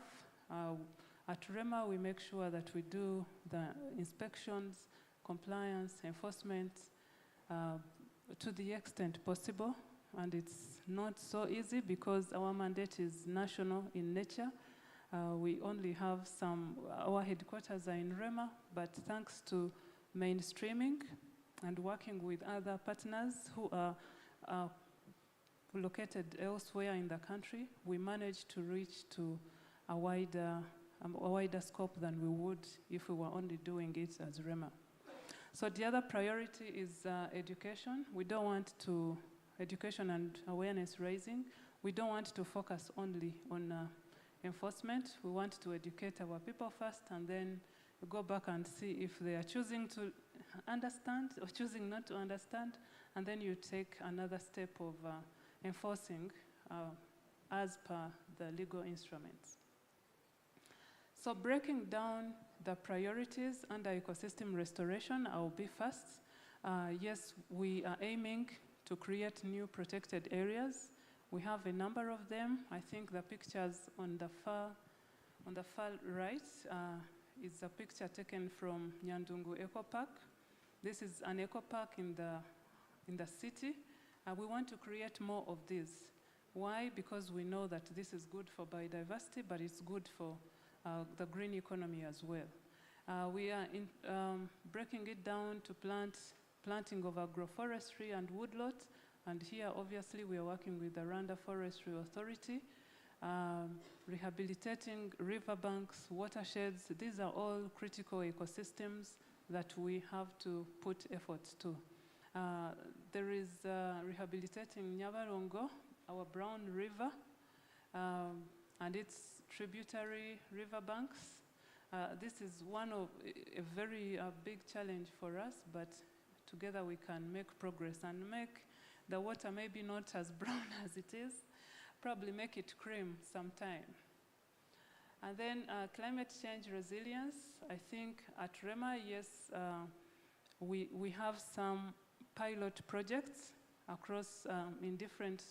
At REMA, we make sure that we do the inspections, compliance, enforcement to the extent possible. And it's not so easy because our mandate is national in nature. We only have our headquarters are in REMA, but thanks to mainstreaming and working with other partners who are located elsewhere in the country, we managed to reach to a wider scope than we would if we were only doing it as REMA. So the other priority is education. We don't want to, education and awareness raising. We don't want to focus only on enforcement. We want to educate our people first and then go back and see if they are choosing to understand or choosing not to understand, and then you take another step of enforcing as per the legal instruments. So breaking down the priorities under ecosystem restoration, I'll be first. Yes, we are aiming to create new protected areas. We have a number of them. I think the pictures on the far right is a picture taken from Nyandungu Eco Park. This is an eco park in the city. We want to create more of these. Why? Because we know that this is good for biodiversity, but it's good for the green economy as well. We are breaking it down to planting of agroforestry and woodlots, and here obviously we are working with the Rwanda Forestry Authority, rehabilitating riverbanks, watersheds. These are all critical ecosystems that we have to put efforts to. There is rehabilitating Nyabarongo, our brown river, and its tributary riverbanks. This is one of a very big challenge for us, but together we can make progress and make the water maybe not as brown as it is, probably make it cream sometime. And then climate change resilience. I think at REMA, yes, we have some pilot projects across in different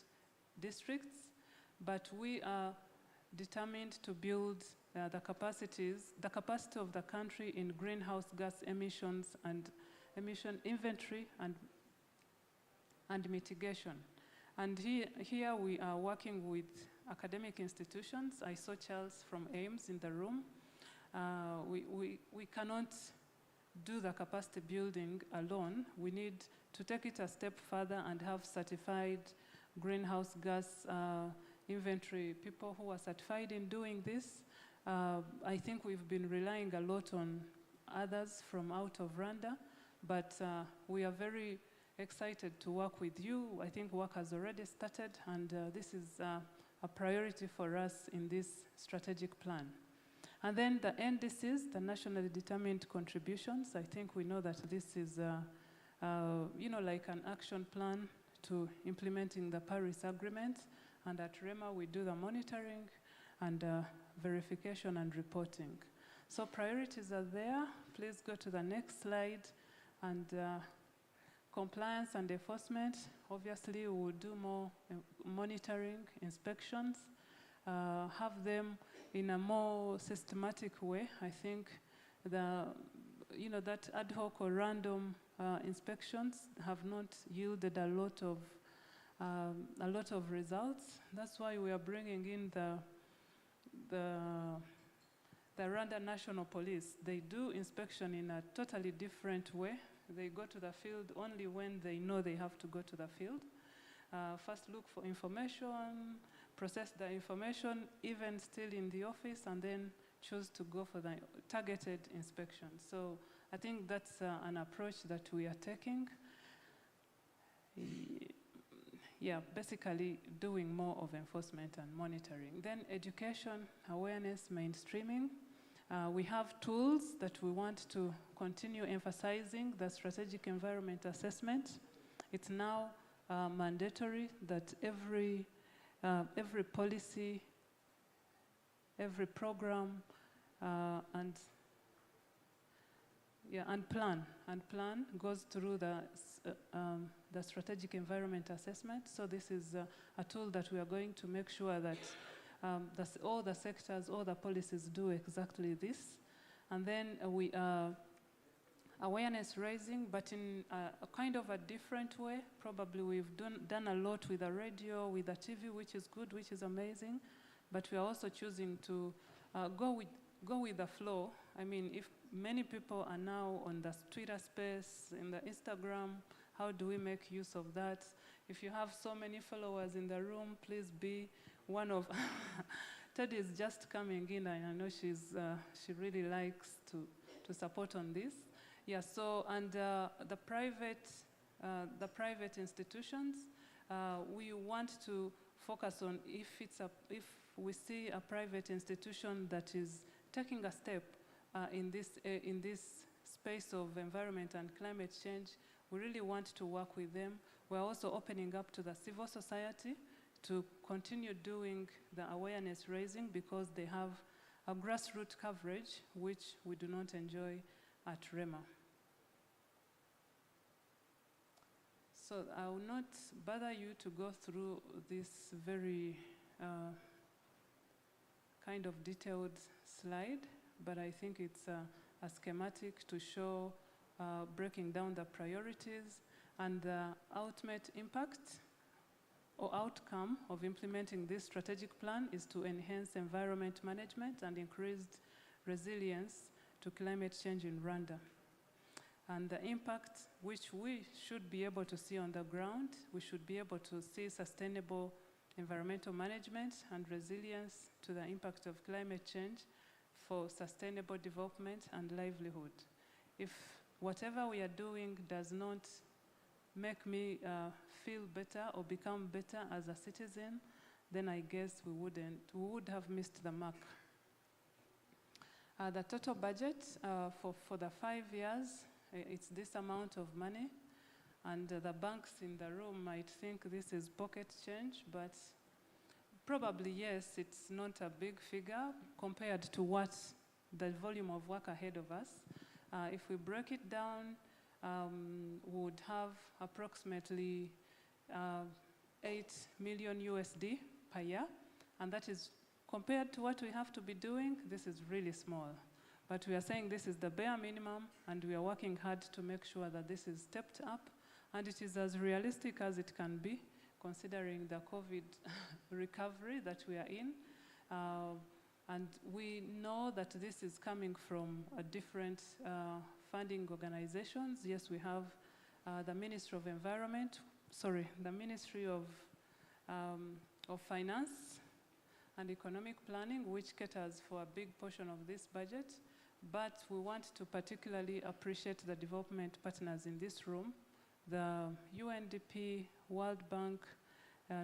districts, but we are determined to build the capacity of the country in greenhouse gas emissions and emission inventory and mitigation. And here we are working with academic institutions. I saw Charles from Ames in the room. We cannot do the capacity building alone. We need to take it a step further and have certified greenhouse gas inventory people who are certified in doing this. I think we've been relying a lot on others from out of Rwanda, but we are very excited to work with you. I think work has already started, and this is a priority for us in this strategic plan. And then the NDCs, the nationally determined contributions. I think we know that this is, like an action plan to implementing the Paris Agreement. And at REMA, we do the monitoring and verification and reporting. So priorities are there. Please go to the next slide. And compliance and enforcement, obviously we will do more monitoring, inspections, have them in a more systematic way. I think that ad hoc or random inspections have not yielded a lot of results. That's why we are bringing in the Rwanda National Police. They do inspection in a totally different way. They go to the field only when they know they have to go to the field. First look for information, process the information, even still in the office, and then choose to go for the targeted inspection. So I think that's an approach that we are taking. Yeah, basically doing more of enforcement and monitoring. Then education, awareness, mainstreaming. We have tools that we want to continue emphasizing, the strategic environment assessment. It's now mandatory that every policy, every program, and and plan goes through the strategic environment assessment. So this is a tool that we are going to make sure that all the sectors, all the policies do exactly this. And then we awareness raising, but in a kind of a different way. Probably we've done a lot with the radio, with the TV, which is good, which is amazing. But we are also choosing to go with the flow. I mean, if many people are now on the Twitter space, in the Instagram, how do we make use of that? If you have so many followers in the room, please be one of... Teddy is just coming in, and I know she really likes to support on this. Yeah, so, and the private institutions, we want to focus on if we see a private institution that is taking a step in this space of environment and climate change, we really want to work with them. We're also opening up to the civil society to continue doing the awareness raising, because they have a grassroots coverage which we do not enjoy at REMA. So I will not bother you to go through this very kind of detailed slide, but I think it's a schematic to show breaking down the priorities and the ultimate impact or outcome of implementing this strategic plan is to enhance environment management and increased resilience to climate change in Rwanda. And the impact which we should be able to see on the ground, we should be able to see sustainable environmental management and resilience to the impact of climate change for sustainable development and livelihood. If whatever we are doing does not make me feel better or become better as a citizen, then I guess we would have missed the mark. The total budget for the 5 years, it's this amount of money, and the banks in the room might think this is pocket change, but probably yes, it's not a big figure compared to what the volume of work ahead of us. If we break it down, we would have approximately 8 million USD per year, and that is compared to what we have to be doing, this is really small. But we are saying this is the bare minimum, and we are working hard to make sure that this is stepped up, and it is as realistic as it can be, considering the COVID recovery that we are in. And we know that this is coming from a different funding organizations. Yes, we have the Ministry of Environment, the Ministry of Finance and Economic Planning, which caters for a big portion of this budget. But we want to particularly appreciate the development partners in this room, the UNDP, World Bank,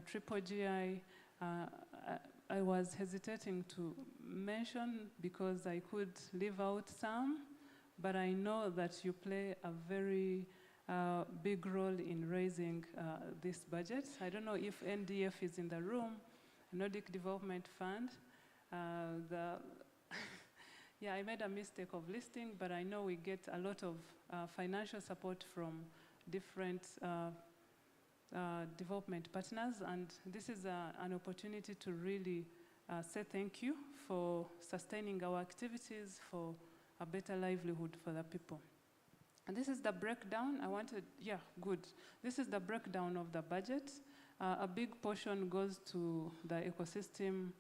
Triple GI. I was hesitating to mention because I could leave out some, but I know that you play a very big role in raising this budget. I don't know if NDF is in the room, Nordic Development Fund. Yeah, I made a mistake of listing, but I know we get a lot of financial support from different development partners, and this is an opportunity to really say thank you for sustaining our activities for a better livelihood for the people. And this is the breakdown. This is the breakdown of the budget. A big portion goes to the ecosystem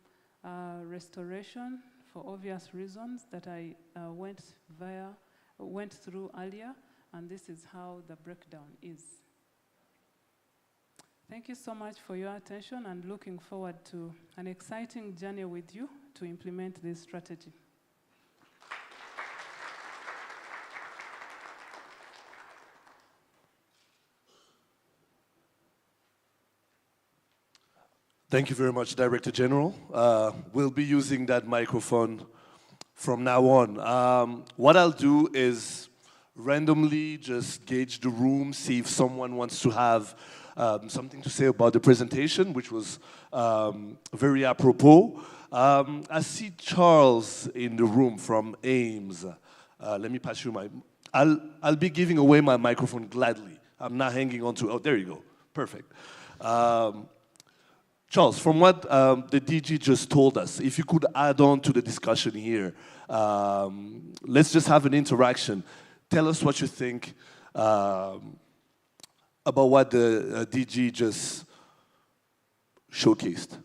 restoration for obvious reasons that I went through earlier, and this is how the breakdown is. Thank you so much for your attention, and looking forward to an exciting journey with you to implement this strategy. Thank you very much, Director General. We'll be using that microphone from now on. What I'll do is randomly just gauge the room, see if someone wants to have something to say about the presentation, which was very apropos. I see Charles in the room from Ames. Let me pass you my... I'll be giving away my microphone gladly. I'm not hanging on to, oh, there you go. Perfect. Charles, from what the DG just told us, if you could add on to the discussion here, let's just have an interaction. Tell us what you think about what the DG just showcased.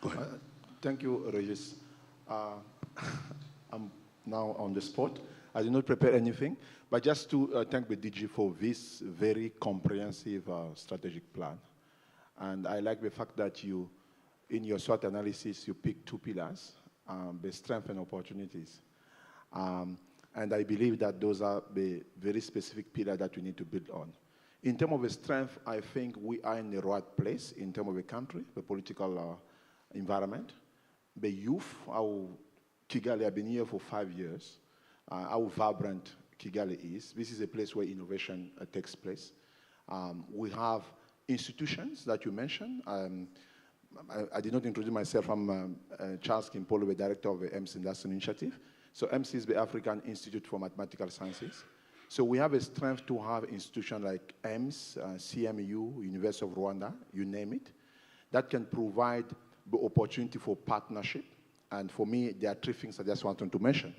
Go ahead. Thank you, Regis. I'm now on the spot. I did not prepare anything, but just to thank the DG for this very comprehensive strategic plan. And I like the fact that you, in your SWOT analysis, you picked two pillars, the strengths and opportunities. And I believe that those are the very specific pillars that we need to build on. In terms of the strength, I think we are in the right place in terms of the country, the political environment. The youth, our Kigali, I've been here for 5 years, how vibrant Kigali is. This is a place where innovation takes place. We have institutions that you mentioned. I did not introduce myself. I'm Charles Kimpolo, the director of the EMS Industrial Initiative. So EMS is the African Institute for Mathematical Sciences. So we have a strength to have institutions like EMS, CMU, University of Rwanda, you name it, that can provide the opportunity for partnership. And for me, there are three things I just wanted to mention.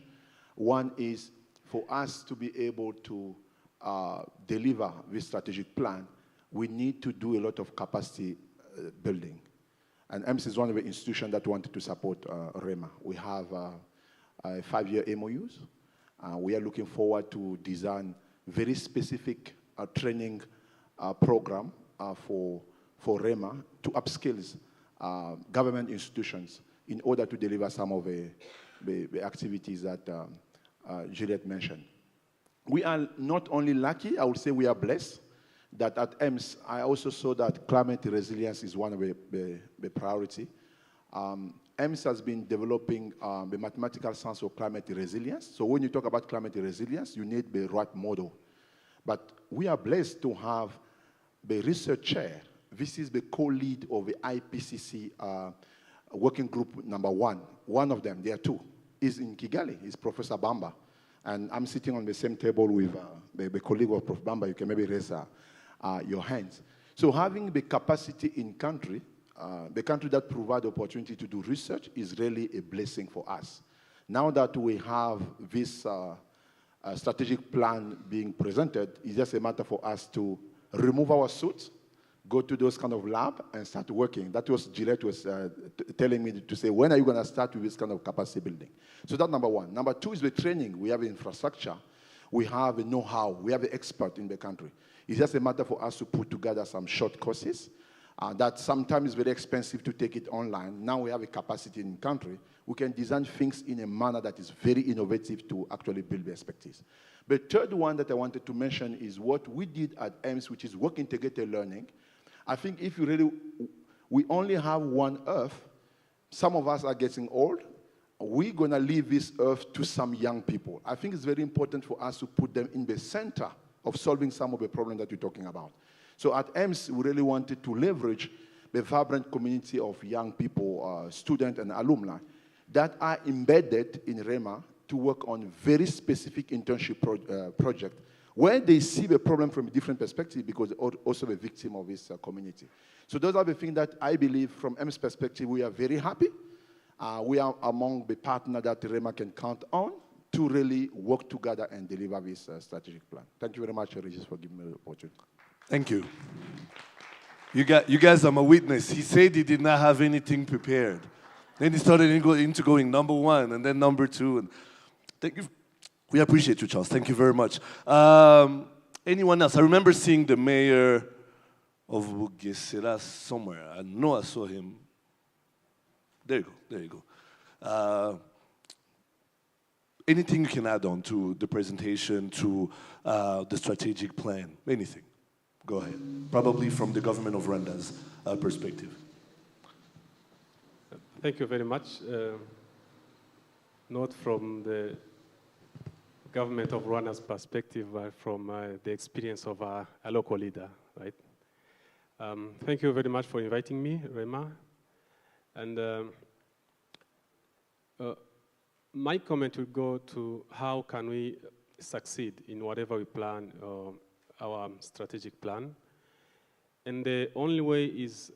One is for us to be able to deliver this strategic plan, we need to do a lot of capacity building. And EMS is one of the institutions that wanted to support REMA. We have 5-year MOUs. We are looking forward to design very specific training program for REMA to upskill government institutions in order to deliver some of the activities that Juliette mentioned. We are not only lucky, I would say we are blessed, that at EMS, I also saw that climate resilience is one of the priority. EMS has been developing the mathematical science of climate resilience. So when you talk about climate resilience, you need the right model. But we are blessed to have the research chair. This is the co-lead of the IPCC working group number 1. One of them, there are 2, is in Kigali, is Professor Bamba. And I'm sitting on the same table with the colleague of Prof. Bamba. You can maybe raise your hands. So having the capacity in country, the country that provides opportunity to do research is really a blessing for us. Now that we have this strategic plan being presented, it's just a matter for us to remove our suits, go to those kind of lab and start working. That was Gillette was telling me to say, when are you going to start with this kind of capacity building? So that's number 1. Number 2 is the training. We have infrastructure. We have the know-how. We have the expert in the country. It's just a matter for us to put together some short courses that sometimes is very expensive to take it online. Now we have a capacity in country. We can design things in a manner that is very innovative to actually build the expertise. The third one that I wanted to mention is what we did at EMS, which is work integrated learning. I think if you really, we only have one earth. Some of us are getting old. We're going to leave this earth to some young people. I think it's very important for us to put them in the center of solving some of the problems that you're talking about. So at EMS, we really wanted to leverage the vibrant community of young people, students and alumni that are embedded in REMA to work on very specific internship project where they see the problem from a different perspective because they're also a victim of this community. So those are the things that I believe from EMS perspective, we are very happy. We are among the partners that REMA can count on to really work together and deliver this strategic plan. Thank you very much, Regis, for giving me the opportunity. Thank you. You guys are my witness. He said he did not have anything prepared. Then he started into going number 1 and then number 2. And thank you. We appreciate you, Charles. Thank you very much. Anyone else? I remember seeing the mayor of Bugesera somewhere. I know I saw him. There you go. There you go. Anything you can add on to the presentation, to the strategic plan? Anything? Go ahead. Probably from the government of Rwanda's perspective. Thank you very much. Not from the government of Rwanda's perspective, but from the experience of a local leader, right? Thank you very much for inviting me, Rema. And my comment will go to how can we succeed in whatever we plan, our strategic plan. And the only way is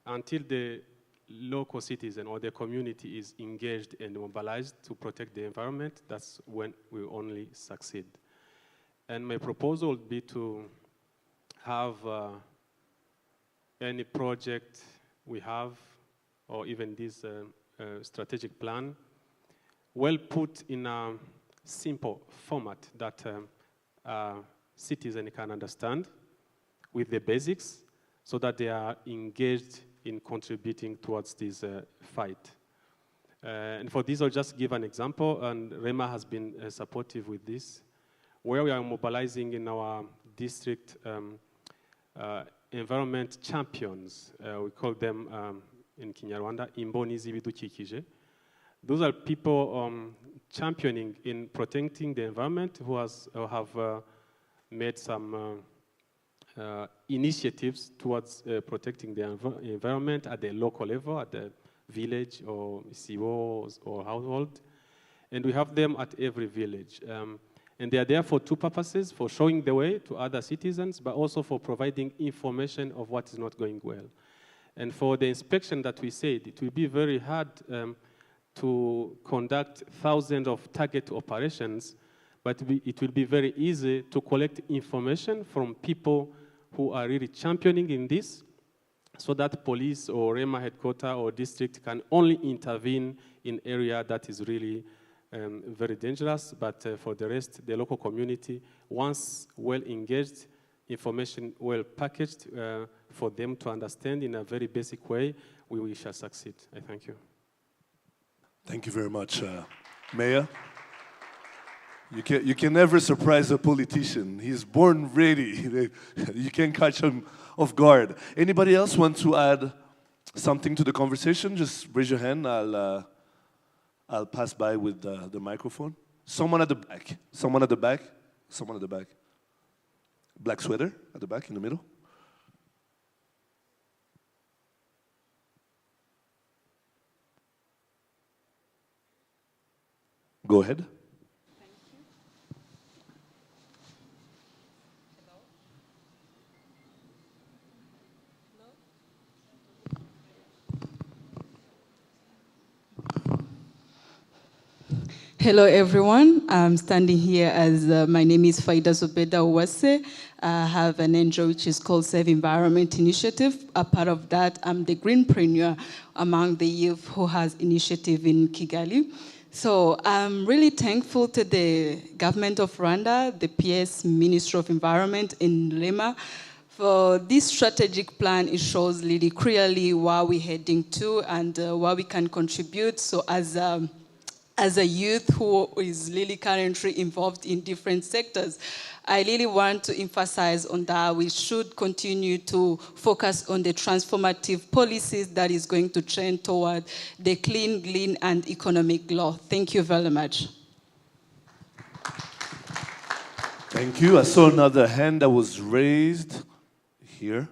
until the local citizen or the community is engaged and mobilized to protect the environment, that's when we only succeed. And my proposal would be to have any project we have, or even this strategic plan, well put in a simple format that citizens can understand with the basics, so that they are engaged in contributing towards this fight. And for this, I'll just give an example, and Rema has been supportive with this, where we are mobilizing in our district environment champions. We call them in Kinyarwanda, imboni z'ibidukikije. Those are people championing in protecting the environment, who have made some initiatives towards protecting the environment at the local level, at the village or CEO or household. And we have them at every village. And they are there for two purposes: for showing the way to other citizens, but also for providing information of what is not going well. And for the inspection that we said, it will be very hard to conduct thousands of target operations, but it will be very easy to collect information from people who are really championing in this, so that police or REMA headquarters or district can only intervene in area that is really very dangerous. But for the rest, the local community, once well engaged, information well packaged for them to understand in a very basic way, we shall succeed. I thank you. Thank you very much, Mayor. You can never surprise a politician. He's born ready. You can't catch him off guard. Anybody else want to add something to the conversation? Just raise your hand. I'll pass by with the microphone. Someone at the back. Someone at the back. Someone at the back. Black sweater at the back in the middle. Go ahead. Hello, everyone. I'm standing here as my name is Faida Zobeda Owase. I have an NGO which is called Save Environment Initiative. A part of that, I'm the greenpreneur among the youth who has initiative in Kigali. So I'm really thankful to the government of Rwanda, the PS Ministry of Environment in Lima, for this strategic plan. It shows really clearly where we're heading to and where we can contribute. So as a youth who is really currently involved in different sectors, I really want to emphasize on that we should continue to focus on the transformative policies that is going to trend toward the clean, green, and economic growth. Thank you very much. Thank you. I saw another hand that was raised here.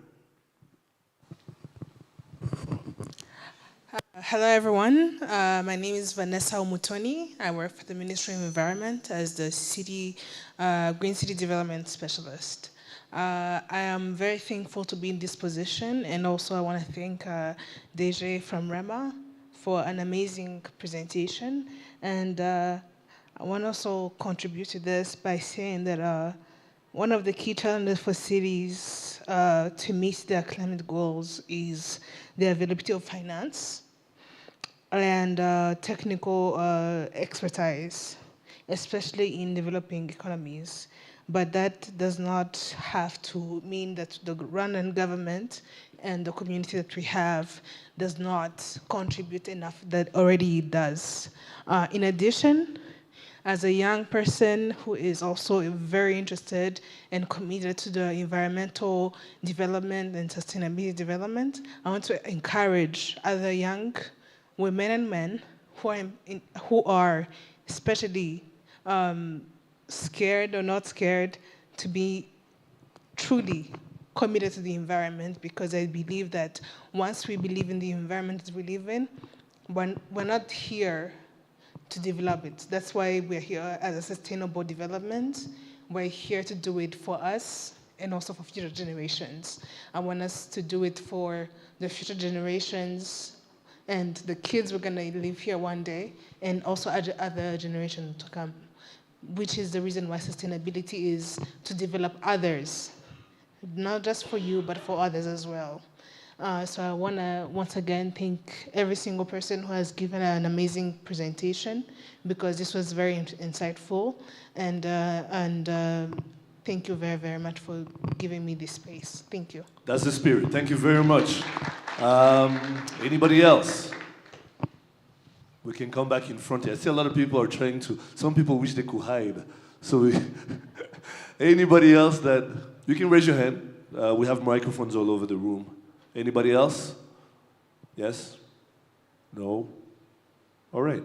Hello, everyone. My name is Vanessa Omutoni. I work for the Ministry of Environment as the Green City Development Specialist. I am very thankful to be in this position, and also I want to thank Deje from REMA for an amazing presentation. And I want to also contribute to this by saying that one of the key challenges for cities to meet their climate goals is the availability of finance and technical expertise, especially in developing economies. But that does not have to mean that the Rwandan government and the community that we have does not contribute enough that already does. In addition, as a young person who is also very interested and committed to the environmental development and sustainability development, I want to encourage other young women and men who are especially scared or not scared to be truly committed to the environment, because I believe that once we believe in the environment that we live in, we're not here to develop it. That's why we're here as a sustainable development. We're here to do it for us and also for future generations. I want us to do it for the future generations and the kids we're gonna live here one day, and also other generations to come, which is the reason why sustainability is to develop others, not just for you, but for others as well. So I want to once again thank every single person who has given an amazing presentation, because this was very insightful, and thank you very, very much for giving me this space. Thank you. That's the spirit. Thank you very much. Anybody else? We can come back in front here. I see a lot of people are trying to, some people wish they could hide. So anybody else that, you can raise your hand. We have microphones all over the room. Anybody else? Yes? No? All right.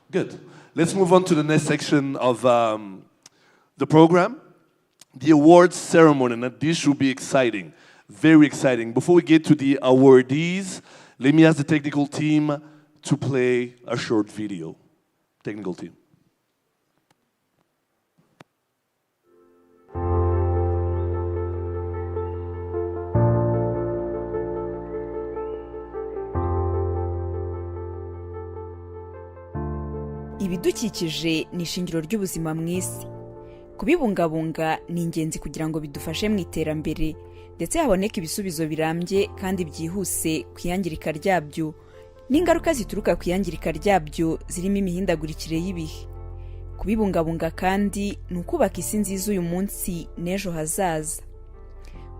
Good. Let's move on to the next section of the program, the awards ceremony. And this should be exciting, very exciting. Before we get to the awardees, let me ask the technical team to play a short video. Technical team. Ibidukikije ni ishingiro ry'ubuzima mu isi. Kubibungabunga ni ingenzi kugira ngo bidufashe mu iterambere, ndetse haboneke ibisubizo birambye kandi byihuse ku iyangirika ryabyo, n'ingaruka zituruka ku iyangirika ryabyo zirimo imihindagurikire y'ibihe. Kubibungabunga kandi ni ukubaka isi nziza uyu munsi n'ejo hazaza.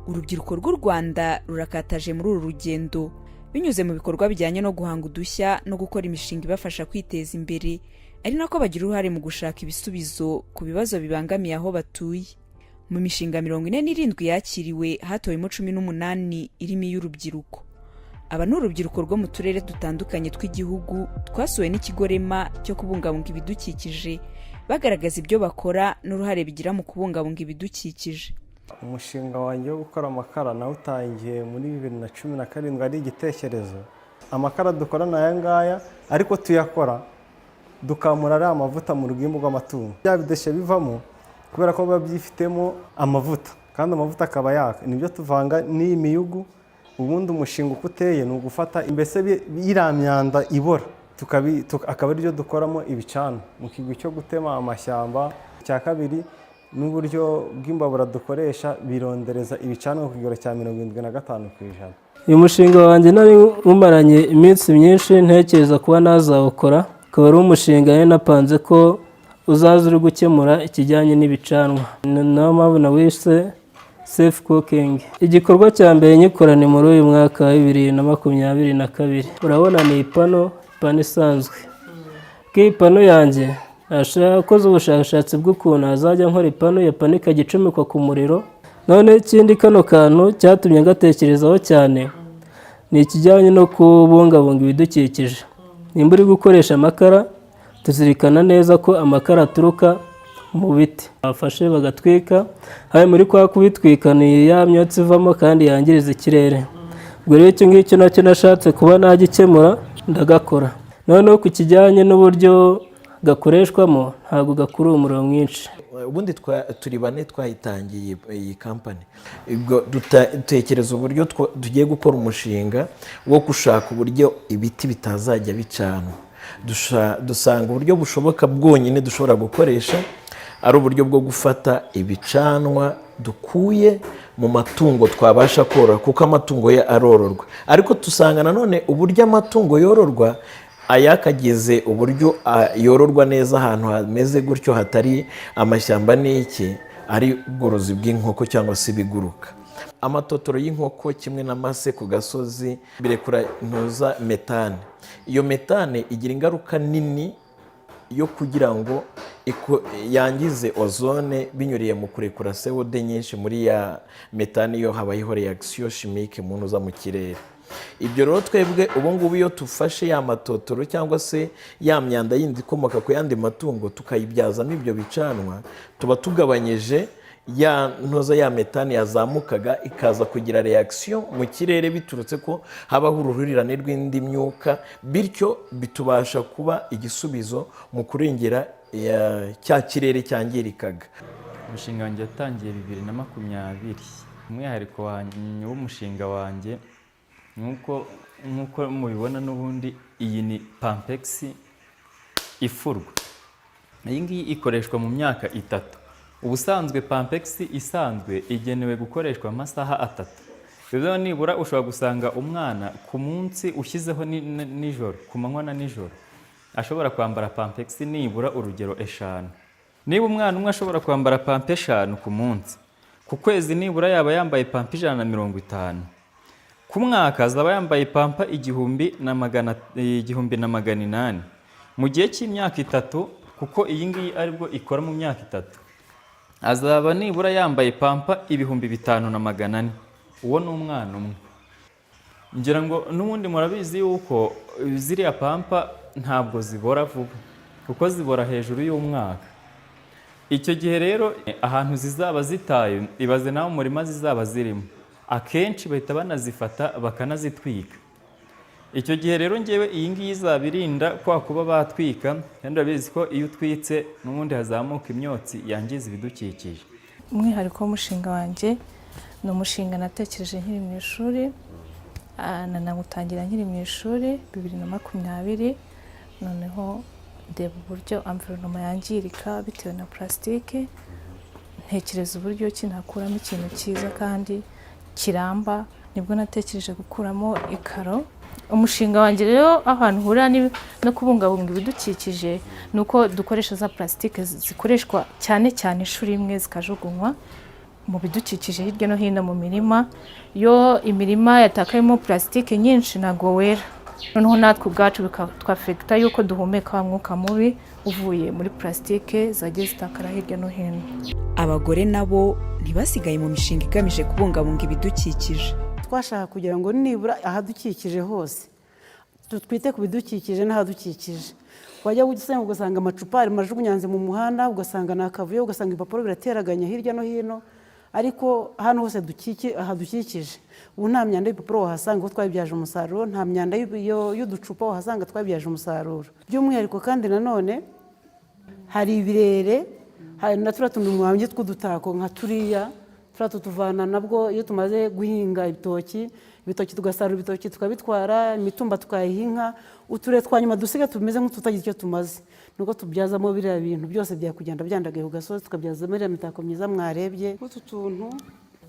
Urubyiruko rw'u Rwanda rurakataje muri uru rugendo, binyuze mu bikorwa bijyanye no guhanga udushya no gukora imishinga ibafasha kwiteza imbere, ari nako bagira uruhare mu gushaka ibisubizo ku bibazo bibangamiye aho batuye. Mu mishinga 47 yakiriwe hatowemo 18 irimo iy'urubyiruko. Aba ni urubyiruko rwo mu turere dutandukanye tw'igihugu twasuwe n'ikigo Rema cyo kubungabunga ibidukikije, bagaragaza ibyo bakora n'uruhare bigira mu kubungabunga ibidukikije. Umushinga wanjye wo gukora amakara nawutangiye muri 2017 ari igitekerezo. Amakara dukorana aya ngaya ariko tuyakora dukamura ari amavuta mu rugimbu rw'amatungo. Bya bideshe bivamo kubera ko babyifitemo amavuta, kandi amavuta akaba yaka. Nibyo tuvanga n'imiyugu. Ubundi umushinga uko uteye ni ugufata imbese iriya myanda ibora akaba ari byo dukoramo ibicana mu kigwi cyo gutema amashyamba. Cya kabiri n'uburyo bw'imbabura dukoresha birondereza ibicanwa ku kigero cya 75%. Uyu mushinga wanjye nari umaranye iminsi myinshi ntekereza kuba nazawukora, ukaba ari umushinga yari napanze ko uzaza uri gukemura ikijyanye n'ibicanwa. Niyo mpamvu nawise safe cooking. Igikorwa cya mbere nyikorane muri uyu mwaka wa 2022. Urabona ni ipano isanzwe. Iyi pano yanjye akoze ubushakashatsi bw'ukuntu azajya nkora ipano, iyo pano ikagicomekwa ku muriro. None ikindi kano kantu cyatumye ngatekerezaho cyane ni ikijyanye no kubungabunga ibidukikije. Nimba uri gukoresha amakara, tuzirikana neza ko amakara aturuka mu biti. Bafashe bagatwika, hari muri kwa kubitwika ni ya myotsi ivamo kandi yangiriza ikirere. Ubwo rero icyo ngicyo nacyo nashatse kuba nagikemura ndagakora. Noneho ku kijyanye n'uburyo gakoreshwamo ntabwo gakura umuriro mwinshi. Ubundi turi bane twayitangiye iyi company. Ubwo dutekereza uburyo tugiye gukora umushinga wo gushaka uburyo ibiti bitazajya bicanwa. Dusanga uburyo bushoboka bwonyine dushobora gukoresha ari uburyo bwo gufata ibicanwa dukuye mu matungo twabasha korora, kuko amatungo ye arororwa. Ariko tusanga nanone uburyo amatungo yororwa ayakageze uburyo yororwa neza ahantu hameze gutyo hatari amashyamba n'iki, ari ubworozi bw'inkoko cyangwa se ibiguruka. Amatotoro y'inkoko kimwe n'amase ku gasozi birekura intuza metane. Iyo metane igira ingaruka nini yo kugira ngo yangize ozone binyuriye mu kurekura CO2 nyinshi muri ya metane yo habayeho reaction chimique mu ntuza mu kirere. Ibyo rero twebwe ubu ngubu iyo tufashe ya matotoro cyangwa se ya myanda yindi ikomoka ku yandi matungo tukayibyazamo ibyo bicanwa, tuba tugabanyije ya ntoza ya metani yazamukaga ikaza kugira reaction mu kirere biturutse ko habaho uruhurirane rw'indi myuka, bityo bitubasha kuba igisubizo mu kurengera cya kirere cyangirikaga. Umushinga wanjye watangiye 2020. Umwihariko w'umushinga wanjye nk'uko mubibona n'ubundi, iyi ni Pampex ifurwa. Iyi ngiyi ikoreshwa mu myaka 3. Ubusanzwe Pampex isanzwe igenewe gukoreshwa amasaha 3. Rero nibura ushobora gusanga umwana ku munsi ushyizeho nijoro, ku manywa na nijoro, ashobora kwambara Pampex nibura urugero 5. Niba umwana umwe ashobora kwambara pampe 5 ku munsi, ku kwezi nibura yaba yambaye pampe 150. Ku mwaka azaba yambaye pampa 1,800. Mu gihe cy'imyaka 3, kuko iyi ngiyi aribwo ikora mu myaka 3, azaba nibura yambaye pampa 5,400. Uwo ni umwana umwe. Ngira ngo n'ubundi murabizi yuko ziriya pampa ntabwo zibora vuba, kuko zibora hejuru y'umwaka. Icyo gihe rero ahantu zizaba zitaye, ibaze nawe umurima zizaba zirimo, akenshi bahita banazifata bakanazitwika. Icyo gihe rero ngewe iyi ngiyi izabirinda kwa kuba batwika, kandi urabizi ko iyo utwitse n'ubundi hazamuka imyotsi yangiza ibidukikije. Umwihariko w'umushinga wanjye ni umushinga natekereje nkiri mu ishuri, nanawutangira nkiri mu ishuri 2020. Noneho ndeba uburyo environment yangirika bitewe na plastique, ntekereza uburyo nakuramo ikintu cyiza kandi kiramba. Nibwo natekereje gukuramo ikaro. Umushinga wanjye rero ahantu hura no kubungabunga ibidukikije nuko dukoresha za plastique zikoreshwa cyane cyane inshuro imwe zikajugunywa mu bidukikije hirya no hino mu mirima. Yo imirima yatakayemo plastique nyinshi ntago wera, noneho natwe ubwacu twafekta yuko duhumeka umwuka mubi uvuye muri plastique zagiye zitakara hirya no hino. Abagore nabo ntibasigaye mu mishinga igamije kubungabunga ibidukikije. Twashaka kugira ngo nibura ahadukikije hose twite ku bidukikije n'ahadukikije. Wajya gusanga ugasanga amacupa ari majugunyanze mu muhanda, ugasanga nakavuyo, ugasanga ibapuro birateraganya hirya no hino, ariko hano hose ahadukikije ubu nta myanda y'ibipapuro wahasanga twabibyaje umusaruro, nta myanda y'uducupa wahasanga twabibyaje umusaruro. By'umwihariko kandi nanone hari ibirere, hari na turiya tuntu mwambye tw'udutako nka turiya tuvana nabwo iyo tumaze guhinga ibitoki tugasarura ibitoki tukabitwara, imitumba tukayihinka, uturere twanyuma dusiga tumeze nk'ututagira icyo tumaze, nuko tubyazamo biriya bintu byose byakugenda byandagaye ku gasozi, tukabyazamo iriya mitako myiza mwarebye. Utu tuntu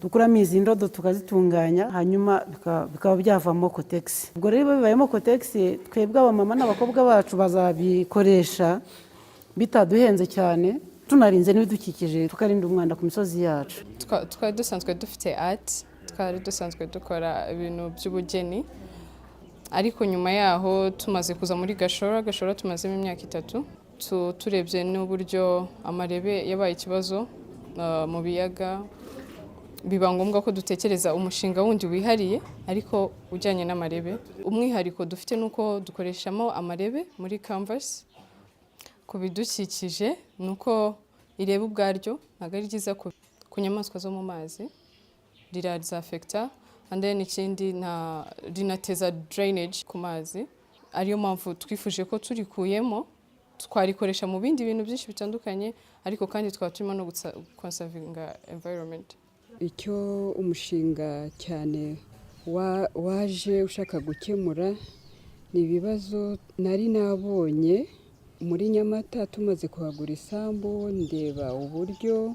dukuramo izi ndodo tukazitunganya, hanyuma bikaba byavamo kotegisi. Ubwo rero bibayemo kotegisi, twebwe abamama n'abakobwa bacu bazabikoresha bitaduhenze cyane, tunarinze n'ibidukikije, tukarinda umwanda ku misozi yacu. Twari dusanzwe dufite art, twari dusanzwe dukora ibintu by'ubugeni, ariko nyuma yaho tumaze kuza muri Gashora tumazemo imyaka 3, turebye n'uburyo amarebe yabaye ikibazo mu biyaga, biba ngombwa ko dutekereza umushinga wundi wihariye ariko ujyanye n'amarebe. Umwihariko dufite nuko dukoreshamo amarebe muri canvas. Ku bidukikije nuko ireba ubwaryo ntabwo ari ryiza ku nyamaswa zo mu mazi, rirazafecta, and then ikindi rinateza drainage ku mazi. Ariyo mpamvu twifuje ko turikuyemo twarikoresha mu bindi bintu byinshi bitandukanye, ariko kandi twaba turimo no conservinga environment. Icyo umushinga cyane waje ushaka gukemura ni ibibazo nari nabonye muri Nyamata tumaze kuhagura isambu, ndeba uburyo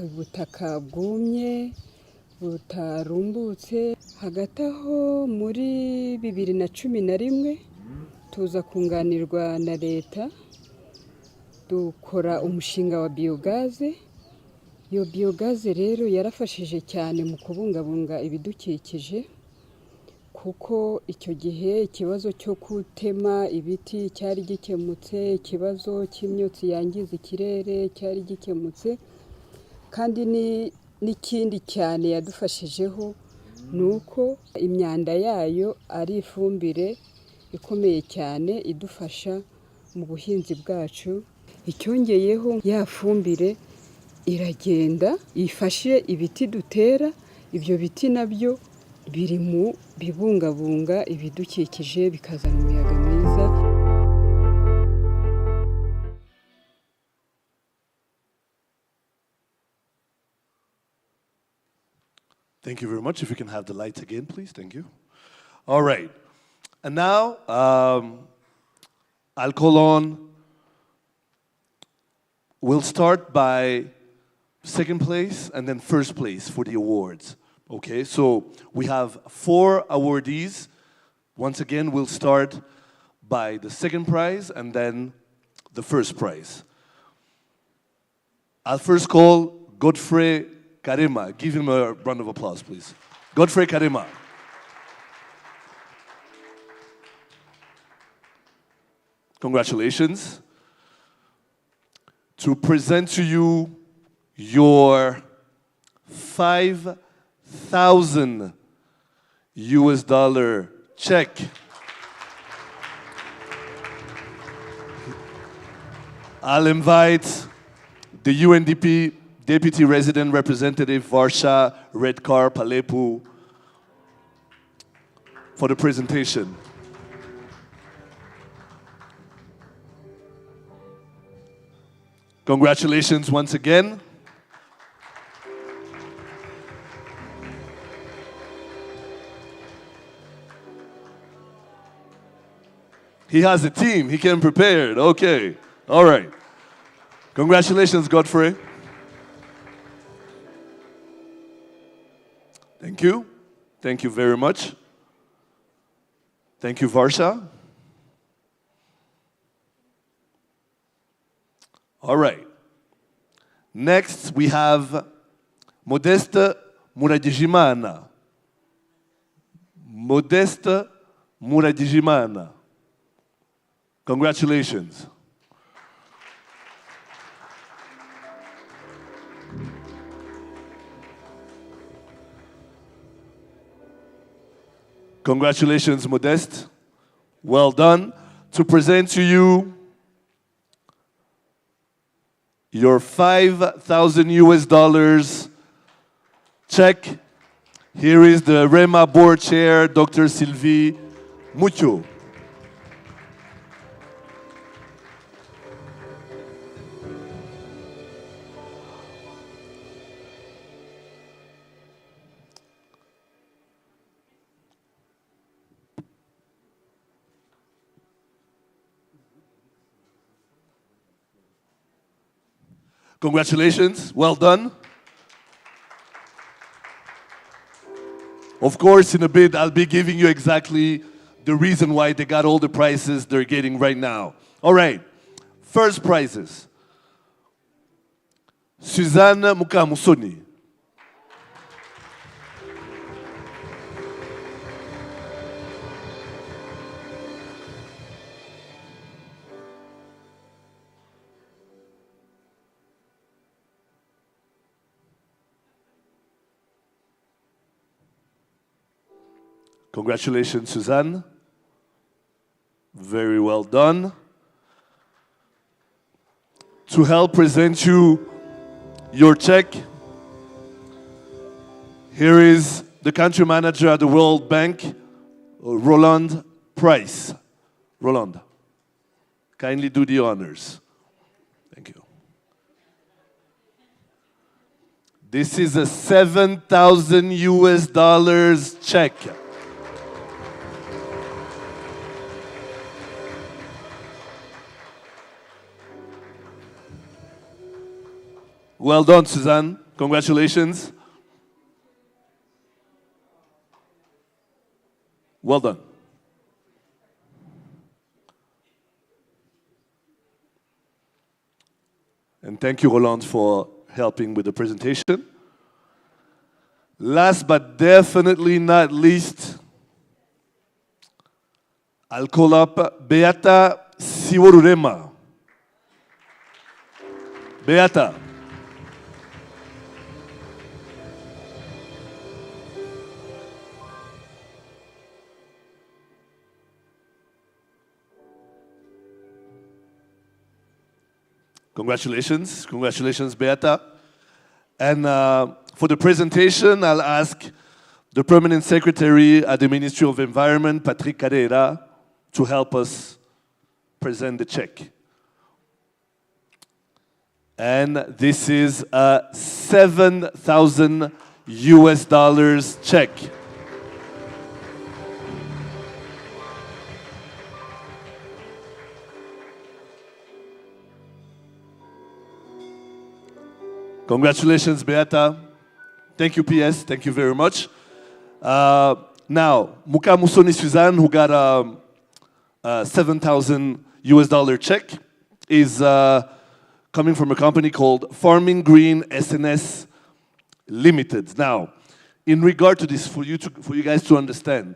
ubutaka bwumye butarumbutse. Hagati aho muri 2011 tuza kunganirwa na leta, dukora umushinga wa biogaze. Iyo biogaze rero yarafashije cyane mu kubungabunga ibidukikije, kuko icyo gihe ikibazo cyo gutema ibiti cyari gikemutse, ikibazo cy'imyotsi yangiza ikirere cyari gikemutse, kandi n'ikindi cyane yadufashijeho ni uko imyanda yayo ari ifumbire ikomeye cyane idufasha mu buhinzi bwacu. Icyongeyeho ya fumbire iragenda ifashe ibiti dutera, ibyo biti nabyo biri mu bibungabunga ibidukikije bikazana umuyaga mwiza. Thank you very much. If you can have the lights again, please. Thank you. All right. And now, I'll call on, we'll start by second place and then first place for the awards. Okay, so we have 4 awardees. Once again, we'll start by the second prize and then the first prize. I'll first call Godfrey Karema. Give him a round of applause, please. Godfrey Karema. Congratulations. To present to you your 5,000 US dollar check. I'll invite the UNDP Deputy Resident Representative Varsha Redcar Palepu for the presentation. Congratulations once again. He has a team, he came prepared. Okay, all right. Congratulations, Godfrey. Thank you. Thank you very much. Thank you, Varsha. All right. Next, we have Modeste Muradijimana. Modeste Muradijimana. Congratulations. Congratulations, Modeste. Well done. To present to you your 5,000 US dollars check. Here is the REMA board chair, Dr. Sylvie Mucho. Congratulations, well done. Of course, in a bit, I'll be giving you exactly the reason why they got all the prizes they're getting right now. All right, first prizes. Suzanne Mukamusoni. Congratulations, Suzanne. Very well done. To help present you your check, here is the country manager at the World Bank, Roland Price. Roland, kindly do the honors. Thank you. This is a 7,000 US dollars check. Well done, Suzanne. Congratulations. Well done. And thank you, Roland, for helping with the presentation. Last but definitely not least, I'll call up Beata Siworurema. Beata. Congratulations. Congratulations, Beata. And for the presentation, I'll ask the Permanent Secretary at the Ministry of Environment, Patrick Carrera, to help us present the check. And this is a $7,000 check. Congratulations, Beata. Thank you, PS. Thank you very much. Now, Muka Musoni Suzanne, who got a $7,000 check, is coming from a company called Farming Green SNS Limited. Now, in regard to this, for you guys to understand,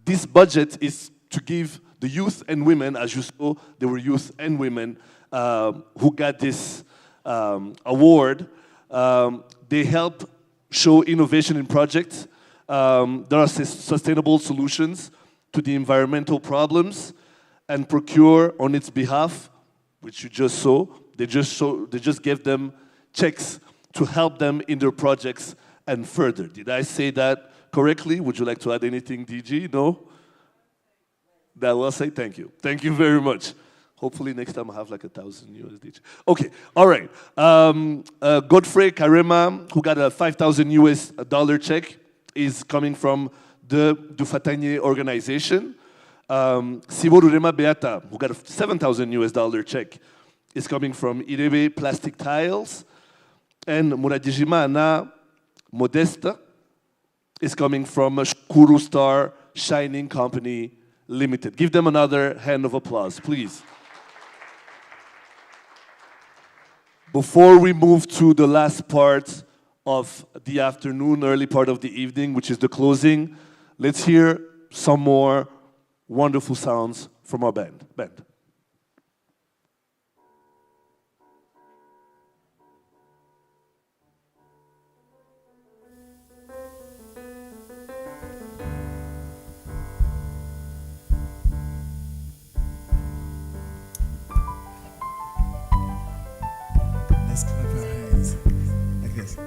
this budget is to give the youth and women, as you saw, there were youth and women who got this award. They help show innovation in projects. There are sustainable solutions to the environmental problems, and procure on its behalf, which you just saw. They just gave them checks to help them in their projects and further. Did I say that correctly? Would you like to add anything, DG? No? That will say thank you. Thank you very much. Hopefully next time I'll have like $1,000 USD. Okay, all right. Godfrey Karema, who got a $5,000 check, is coming from the Dufatanye organization. Siboru Rema Beata, who got a $7,000 check, is coming from Irebe Plastic Tiles. And Muradijimana Modesta is coming from Shukuru Star Shining Company Limited. Give them another hand of applause, please. Before we move to the last part of the afternoon, early part of the evening, which is the closing, let's hear some more wonderful sounds from our band. Let's clap our hands like this.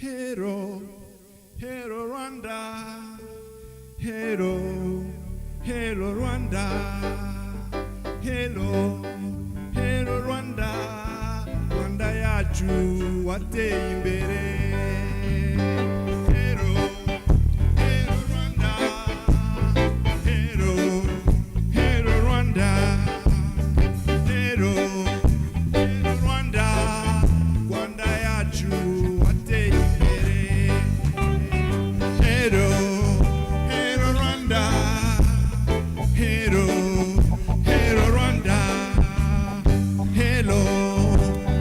Hero, hero Rwanda, hero, hero Rwanda, hero, hero Rwanda, Rwanda yacu wateye imbere. Hero, hero Rwanda, hero, hero Rwanda, hero, hero Rwanda, Rwanda yacu wateye imbere. Hero, hero Rwanda, hero, hero Rwanda, hero,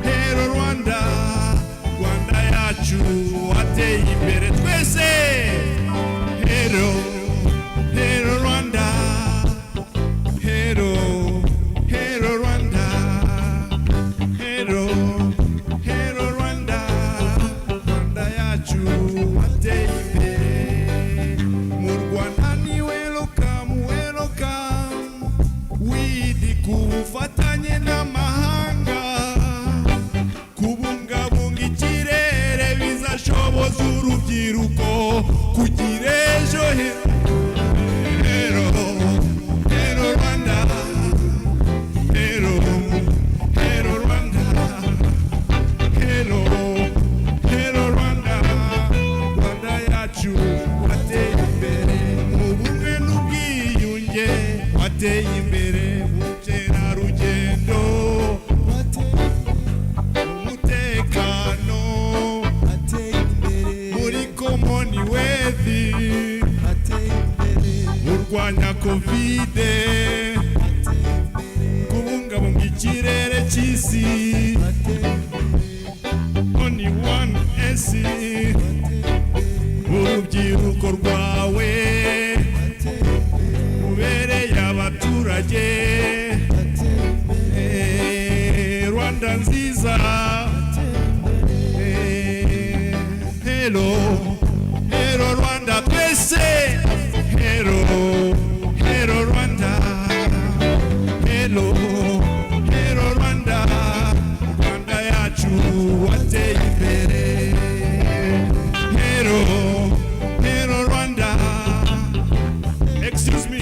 hero Rwanda, Rwanda yacu wateye imbere twese. Hero, hero Rwanda, hero, hero Rwanda, hero, hero Rwanda, Rwanda yacu wateye imbere. Mu Rwanda ni welcome, welcome, widi ku bufatanye n'amahanga, kubungabunga ikirere bizashoboza urubyiruko kugira ejo heza. Hero, hero Rwanda, hero, hero Rwanda, hero, hero Rwanda, Rwanda yacu wateye imbere. Mu bumwe n'ubwiyunge wateye imbere. Mu bukerarugendo wateye imbere. Mu mutekano wateye imbere. Muri Commonwealth wateye imbere. Urwanya Kovide, kubungabunga ikirere cy'isi, only one esi, urubyiruko rwawe ubereye abaturage. Rwanda nziza, hero, hero Rwanda twese. Hero, hero Rwanda, hero, hero Rwanda, Rwanda yacu wateye imbere. Hero, hero Rwanda. Excuse me.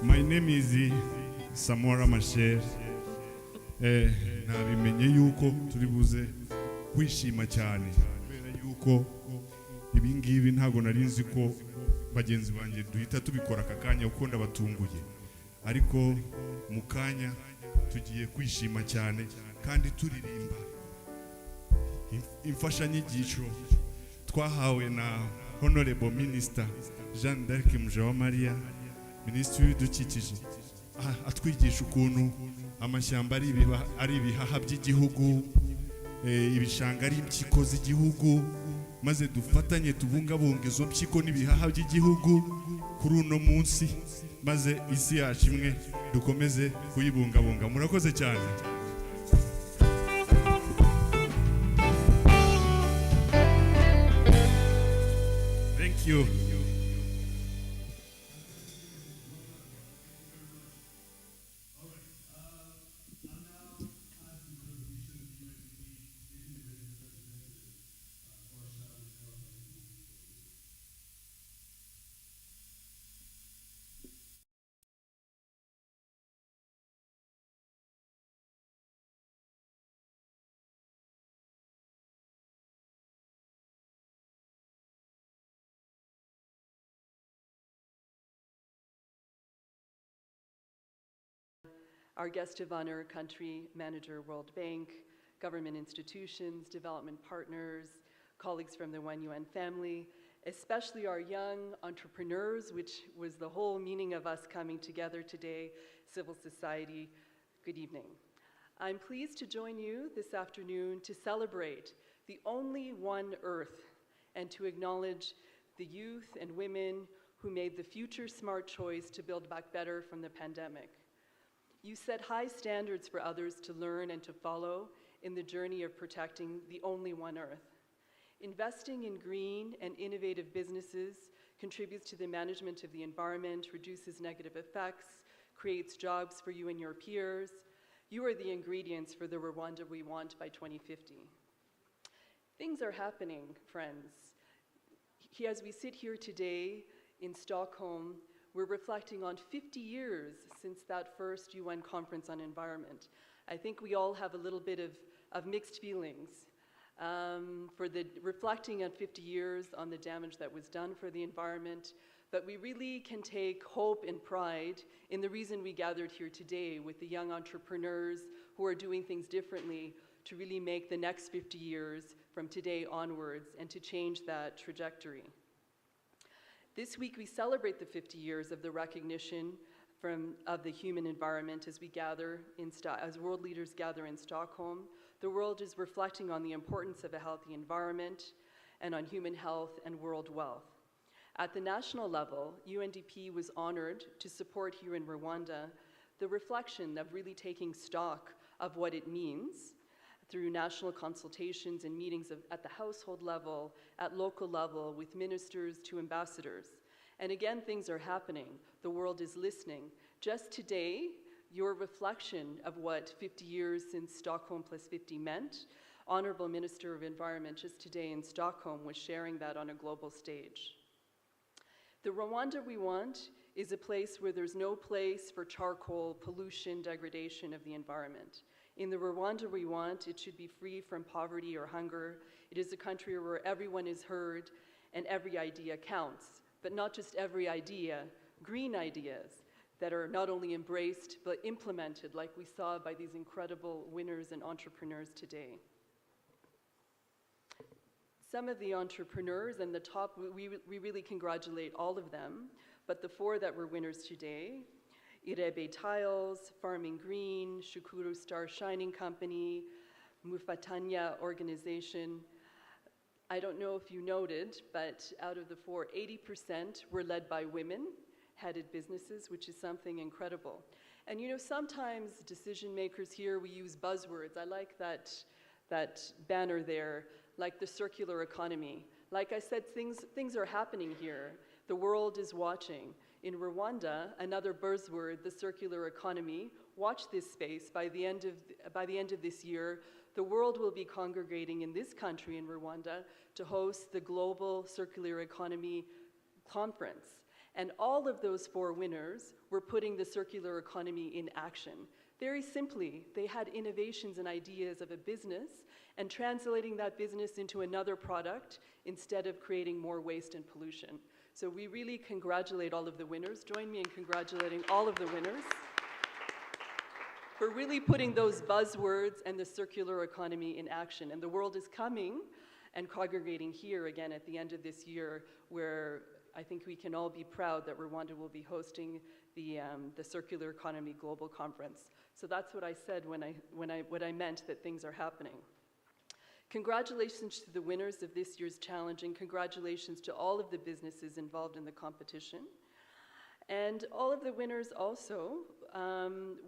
My name is Samora Masher. Nabimenye yuko turi buze kwishima cyane kubera yuko ibi ngibi ntabwo nari nzi ko bagenzi banjye duhita tubikora aka kanya kuko ndabatunguye, ariko mu kanya tugiye kwishima cyane kandi turirimba imfashanyigisho twahawe na Honorable Minister Jeanne d'Arc Mujawamariya, Minisitiri w'Ibidukikije, atwigisha ukuntu amashyamba ari ibihaha by'igihugu, ibishanga ari impyiko z'igihugu, maze dufatanye tubungabunga izo mpyiko n'ibihaha by'igihugu kuri uno munsi, maze isi yacu imwe dukomeze kuyibungabunga. Murakoze cyane. Thank you. Our guest of honor, country manager, World Bank, government institutions, development partners, colleagues from the One UN family, especially our young entrepreneurs, which was the whole meaning of us coming together today, civil society, good evening. I'm pleased to join you this afternoon to celebrate the only one Earth and to acknowledge the youth and women who made the future smart choice to build back better from the pandemic. You set high standards for others to learn and to follow in the journey of protecting the only one Earth. Investing in green and innovative businesses contributes to the management of the environment, reduces negative effects, creates jobs for you and your peers. You are the ingredients for the Rwanda we want by 2050. Things are happening, friends. As we sit here today in Stockholm, we're reflecting on 50 years since that first UN Conference on Environment. I think we all have a little bit of mixed feelings for the reflecting on 50 years on the damage that was done for the environment, but we really can take hope and pride in the reason we gathered here today with the young entrepreneurs who are doing things differently to really make the next 50 years from today onwards and to change that trajectory. This week we celebrate the 50 years of the recognition of the human environment as we gather as world leaders gather in Stockholm. The world is reflecting on the importance of a healthy environment and on human health and world wealth. At the national level, UNDP was honored to support here in Rwanda the reflection of really taking stock of what it means through national consultations and meetings at the household level, at local level, with ministers to ambassadors. And again, things are happening. The world is listening. Just today, your reflection of what 50 years since Stockholm Plus 50 meant, Honorable Minister of Environment just today in Stockholm was sharing that on a global stage. The Rwanda we want is a place where there's no place for charcoal, pollution, degradation of the environment. In the Rwanda we want, it should be free from poverty or hunger. It is a country where everyone is heard and every idea counts, but not just every idea, green ideas that are not only embraced but implemented like we saw by these incredible winners and entrepreneurs today. Some of the entrepreneurs and the top, we really congratulate all of them, but the 4 that were winners today, Irebe Tiles, Farming Green, Shukuru Star Shining Company, Mufatanya Organization. I don't know if you noted, but out of the 4, 80% were led by women-headed businesses, which is something incredible. And you know, sometimes decision makers here, we use buzzwords. I like that banner there, like the circular economy. Like I said, things are happening here. The world is watching. In Rwanda, another buzzword, the circular economy. Watch this space. By the end of this year, the world will be congregating in this country, in Rwanda, to host the Global Circular Economy Conference. And all of those 4 winners were putting the circular economy in action. Very simply, they had innovations and ideas of a business and translating that business into another product instead of creating more waste and pollution. So we really congratulate all of the winners. Join me in congratulating all of the winners for really putting those buzzwords and the circular economy in action. And the world is coming and congregating here again at the end of this year, where I think we can all be proud that Rwanda will be hosting the Circular Economy Global Conference. So that's what I said when I meant that things are happening. Congratulations to the winners of this year's challenge, and congratulations to all of the businesses involved in the competition. And all of the winners also,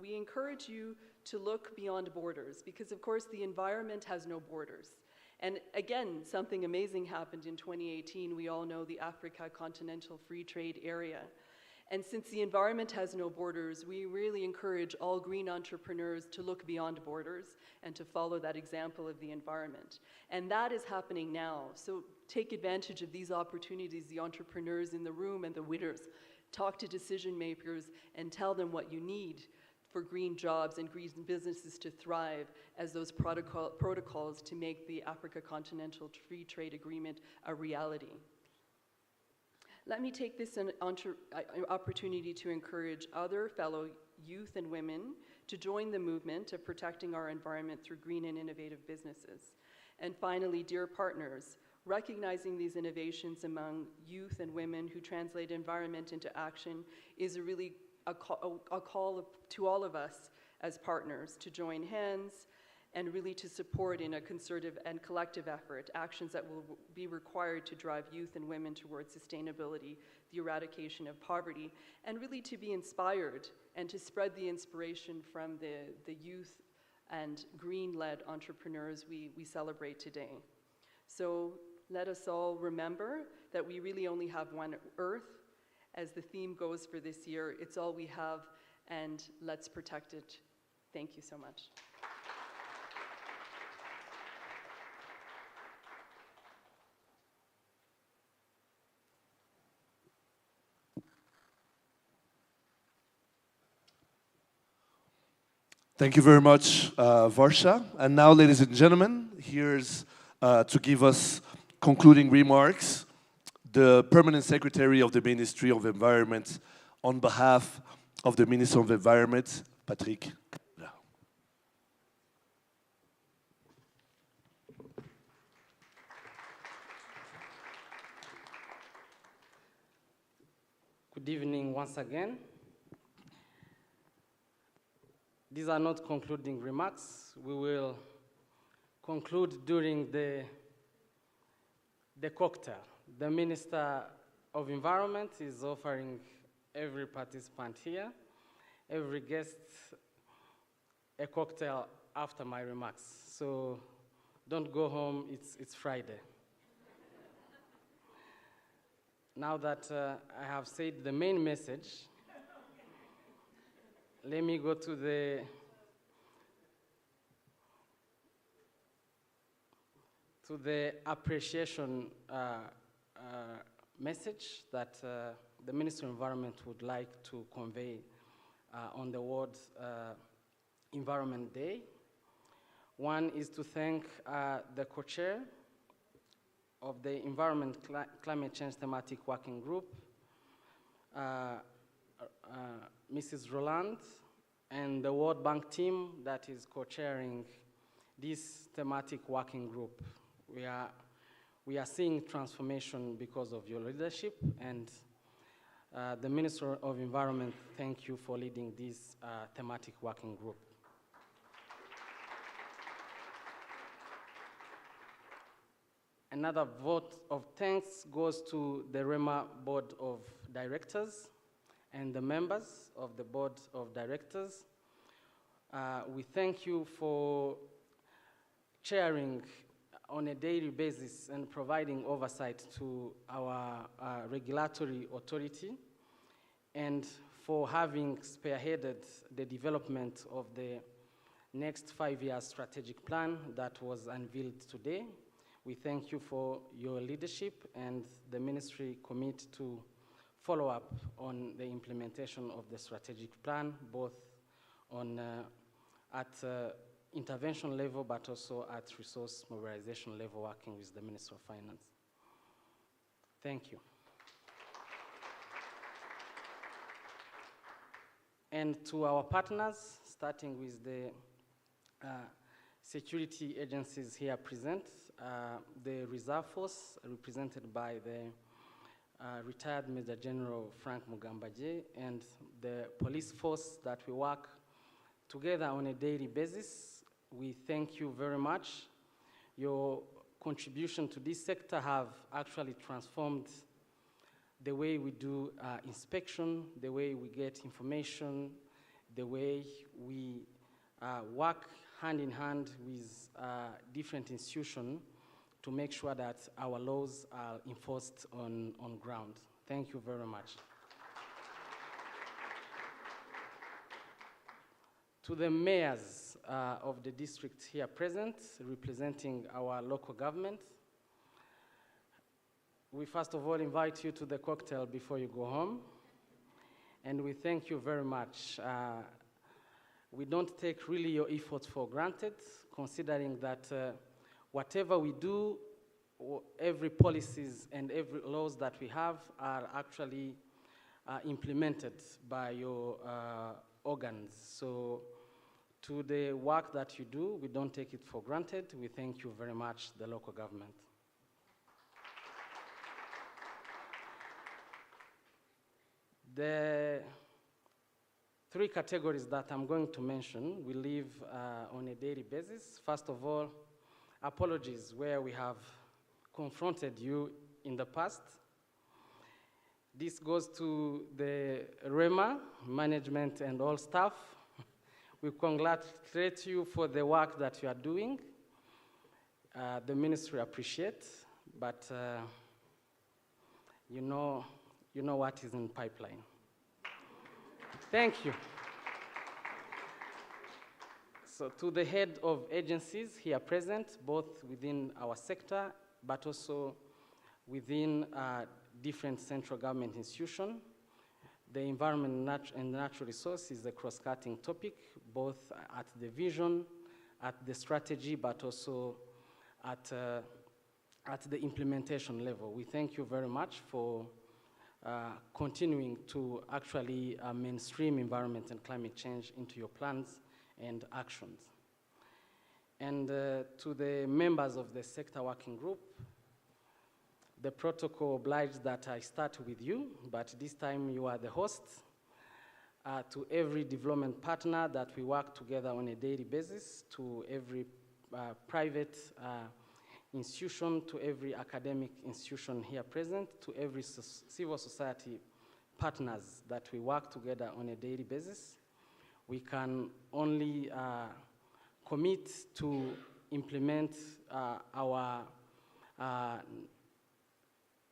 we encourage you to look beyond borders, because of course the environment has no borders. And again, something amazing happened in 2018. We all know the Africa Continental Free Trade Area. And since the environment has no borders, we really encourage all green entrepreneurs to look beyond borders and to follow that example of the environment. And that is happening now. So take advantage of these opportunities, the entrepreneurs in the room and the winners. Talk to decision makers and tell them what you need for green jobs and green businesses to thrive as those protocols to make the Africa Continental Free Trade Agreement a reality. Let me take this opportunity to encourage other fellow youth and women to join the movement of protecting our environment through green and innovative businesses. And finally, dear partners, recognizing these innovations among youth and women who translate environment into action is really a call to all of us as partners to join hands and really to support in a concerted and collective effort actions that will be required to drive youth and women towards sustainability, the eradication of poverty, and really to be inspired and to spread the inspiration from the youth and green-led entrepreneurs we celebrate today. So let us all remember that we really only have one Earth. As the theme goes for this year, it's all we have, and let's protect it. Thank you so much. Thank you very much, Varsha. And now, ladies and gentlemen, here's to give us concluding remarks, the Permanent Secretary of the Ministry of Environment, on behalf of the Minister of Environment, Patrick. Good evening once again. These are not concluding remarks. We will conclude during the cocktail. The Minister of Environment is offering every participant here, every guest, a cocktail after my remarks. So don't go home, it's Friday. Now that I have said the main message, let me go to the appreciation message that the Ministry of Environment would like to convey on the World Environment Day. One is to thank the co-chair of the Environment Climate Change Thematic Working Group, Mrs. Roland, and the World Bank team that is co-chairing this thematic working group. We are seeing transformation because of your leadership, and the Minister of Environment, thank you for leading this thematic working group. Another vote of thanks goes to the REMA Board of Directors and the members of the Board of Directors. We thank you for chairing on a daily basis and providing oversight to our regulatory authority, and for having spearheaded the development of the next 5-year strategic plan that was unveiled today. We thank you for your leadership, and the ministry commit to follow up on the implementation of the strategic plan, both on at intervention level, but also at resource mobilization level, working with the Minister of Finance. Thank you. And to our partners, starting with the security agencies here present, the Reserve Force, represented by the retired Major General Frank Mugambaje, and the police force that we work together on a daily basis. We thank you very much. Your contribution to this sector have actually transformed the way we do inspection, the way we get information, the way we work hand in hand with different institutions to make sure that our laws are enforced on ground. Thank you very much. To the mayors of the district here present, representing our local government, we first of all invite you to the cocktail before you go home, and we thank you very much. We don't take really your efforts for granted, considering that whatever we do, every policies and every laws that we have are actually implemented by your organs. So to the work that you do, we don't take it for granted. We thank you very much, the local government. The 3 categories that I'm going to mention, we live on a daily basis. First of all, apologies where we have confronted you in the past. This goes to the REMA, management and all staff. We congratulate you for the work that you are doing. The ministry appreciates, but you know what is in pipeline. Thank you. So to the head of agencies here present, both within our sector, but also within different central government institutions, The environment and natural resource is a cross-cutting topic, both at the vision, at the strategy, but also at the implementation level. We thank you very much for continuing to actually mainstream environment and climate change into your plans and actions. And to the members of the sector working group, the protocol obliged that I start with you, but this time you are the host. To every development partner that we work together on a daily basis, to every private institution, to every academic institution here present, to every civil society partners that we work together on a daily basis, we can only commit to implement our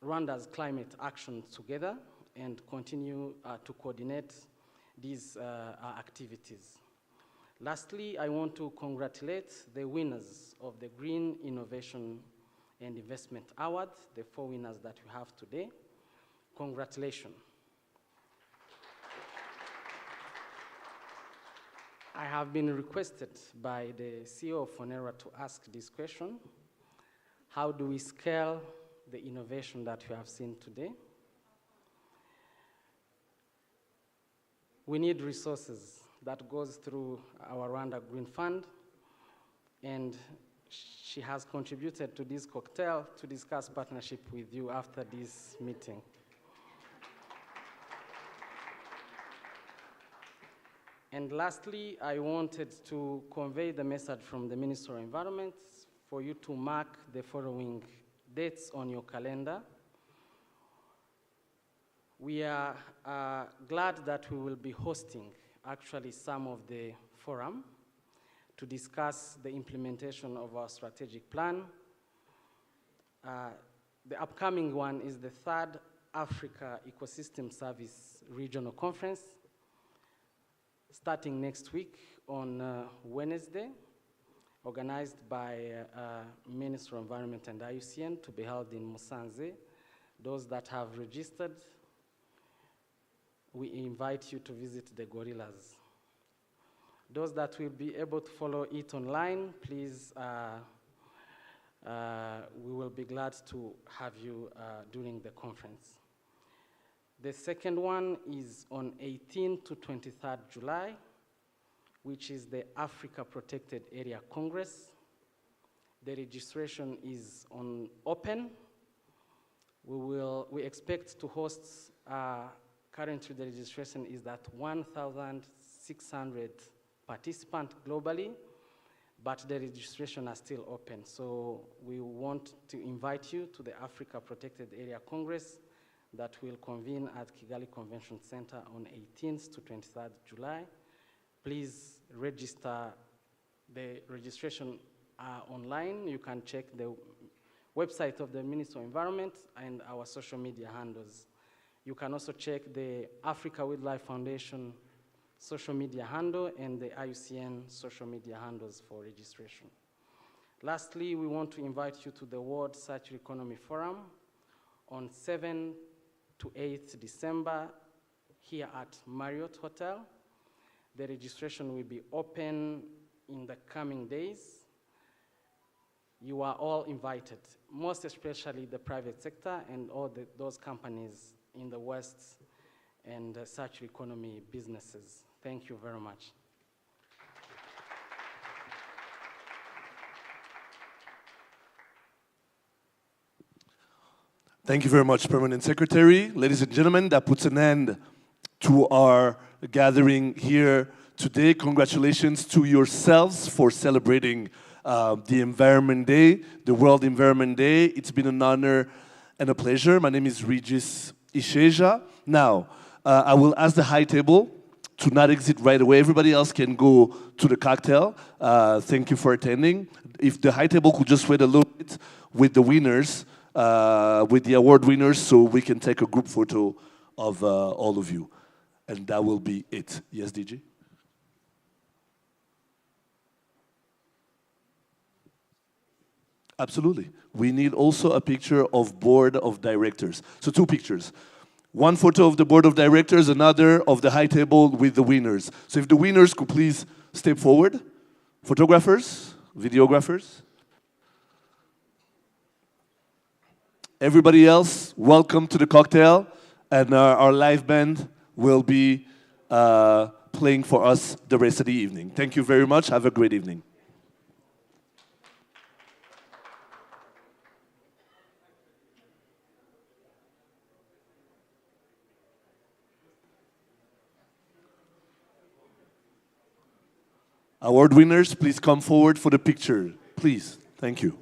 Rwanda's climate action together and continue to coordinate these activities. Lastly, I want to congratulate the winners of the Green Innovation and Investment Award, the 4 winners that we have today. Congratulations. I have been requested by the CEO of Fonera to ask this question: how do we scale the innovation that we have seen today? We need resources. That goes through our Rwanda Green Fund, and she has contributed to this cocktail to discuss partnership with you after this meeting. And lastly, I wanted to convey the message from the Minister of Environment for you to mark the following dates on your calendar. We are glad that we will be hosting actually some of the forum to discuss the implementation of our strategic plan. The upcoming one is the 3rd Africa Ecosystem Service Regional Conference, starting next week on Wednesday, organized by Ministry of Environment and IUCN, to be held in Musanze. Those that have registered, we invite you to visit the gorillas. Those that will be able to follow it online, please, we will be glad to have you during the conference. The second one is on 18th to 23rd July, which is the Africa Protected Area Congress. The registration is open. We expect to host, currently the registration is at 1,600 participants globally, but the registration are still open. So we want to invite you to the Africa Protected Area Congress that will convene at Kigali Convention Center on 18th to 23rd July. Please register. The registration online. You can check the website of the Ministry of Environment and our social media handles. You can also check the Africa Wildlife Foundation social media handle and the IUCN social media handles for registration. Lastly, we want to invite you to the World Circular Economy Forum on 7th to 8th December here at Marriott Hotel. The registration will be open in the coming days. You are all invited, most especially the private sector and all those companies in the West and circular economy businesses. Thank you very much. Thank you very much, Permanent Secretary. Ladies and gentlemen, that puts an end to our gathering here today. Congratulations to yourselves for celebrating the Environment Day, the World Environment Day. It's been an honor and a pleasure. My name is Regis Isheja. Now, I will ask the high table to not exit right away. Everybody else can go to the cocktail. Thank you for attending. If the high table could just wait a little bit with the winners, with the award winners, so we can take a group photo of all of you. And that will be it. Yes, DG? Absolutely. We need also a picture of board of directors. So 2 pictures. One photo of the board of directors, another of the high table with the winners. So if the winners could please step forward. Photographers, videographers. Everybody else, welcome to the cocktail. And our live band will be playing for us the rest of the evening. Thank you very much. Have a great evening. Award winners, please come forward for the picture. Please. Thank you.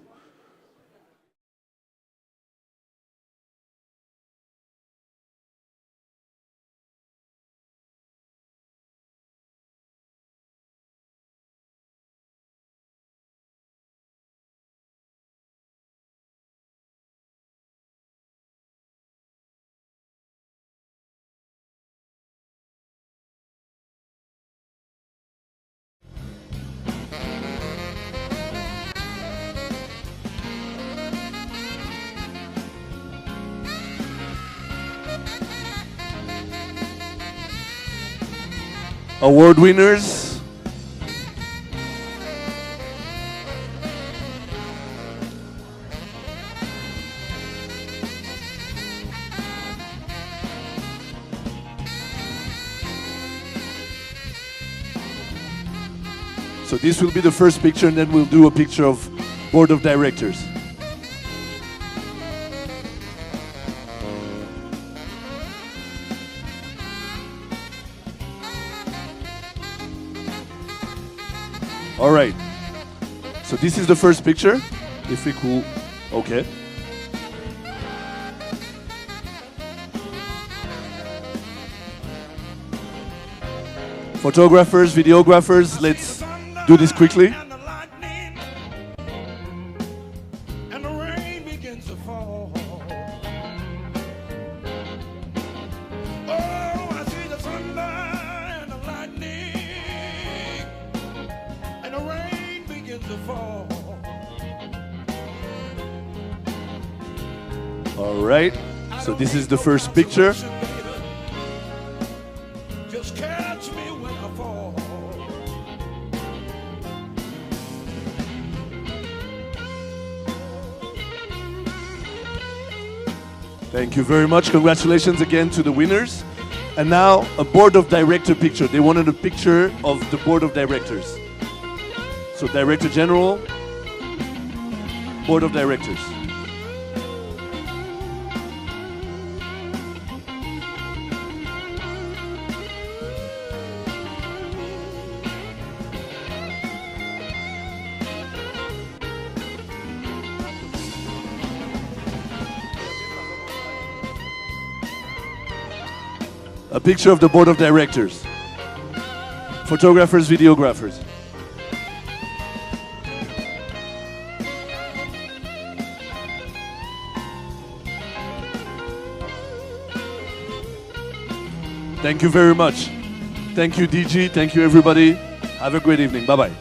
Award winners. So this will be the first picture, and then we'll do a picture of board of directors. All right. So this is the first picture. If we could, okay. Photographers, videographers, let's do this quickly. All right, so this is the first picture. Thank you very much. Congratulations again to the winners. And now a board of director picture. They wanted a picture of the board of directors. So Director General, Board of Directors. A picture of the board of directors. Photographers, videographers. Thank you very much. Thank you, DG. Thank you, everybody. Have a great evening. Bye-bye.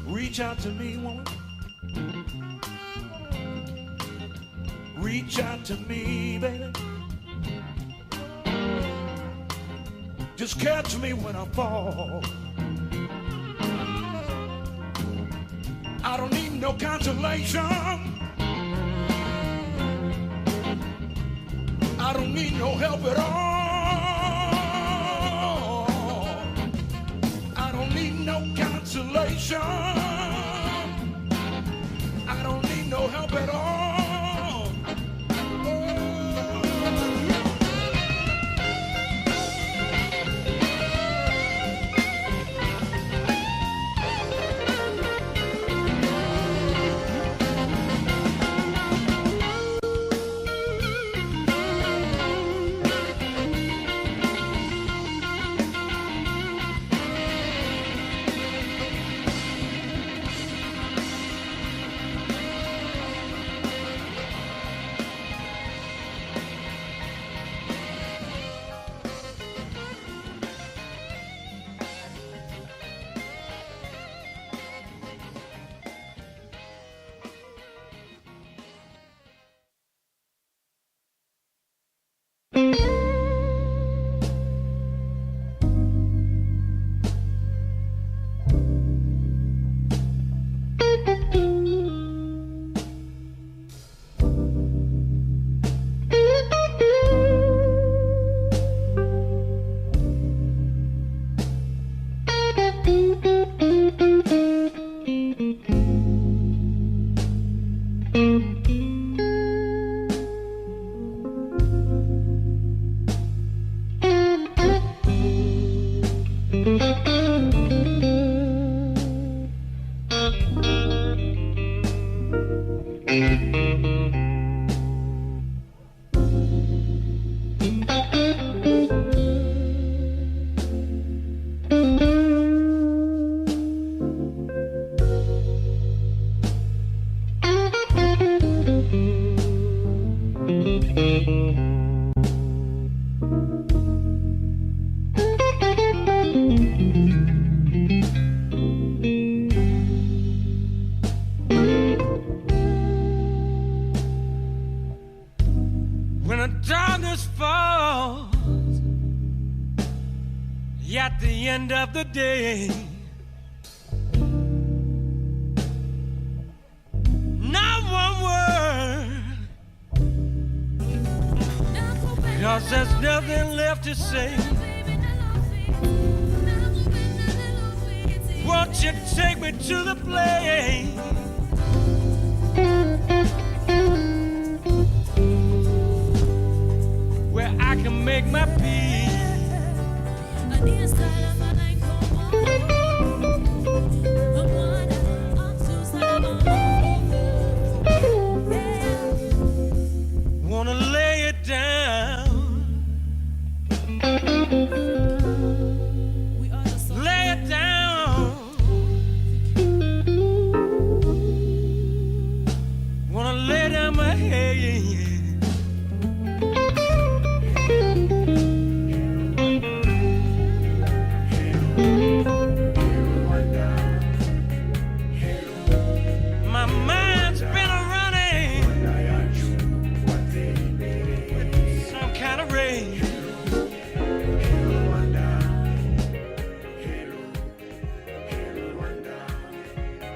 Reach out to me, woman. Reach out to me, baby. Just catch me when I fall. I don't need no consolation. I don't need no help at all. I don't need no consolation. I don't need no help at all. When the darkness falls at the end of the day, not one word, 'cause there's nothing left to say. Won't you take me to the place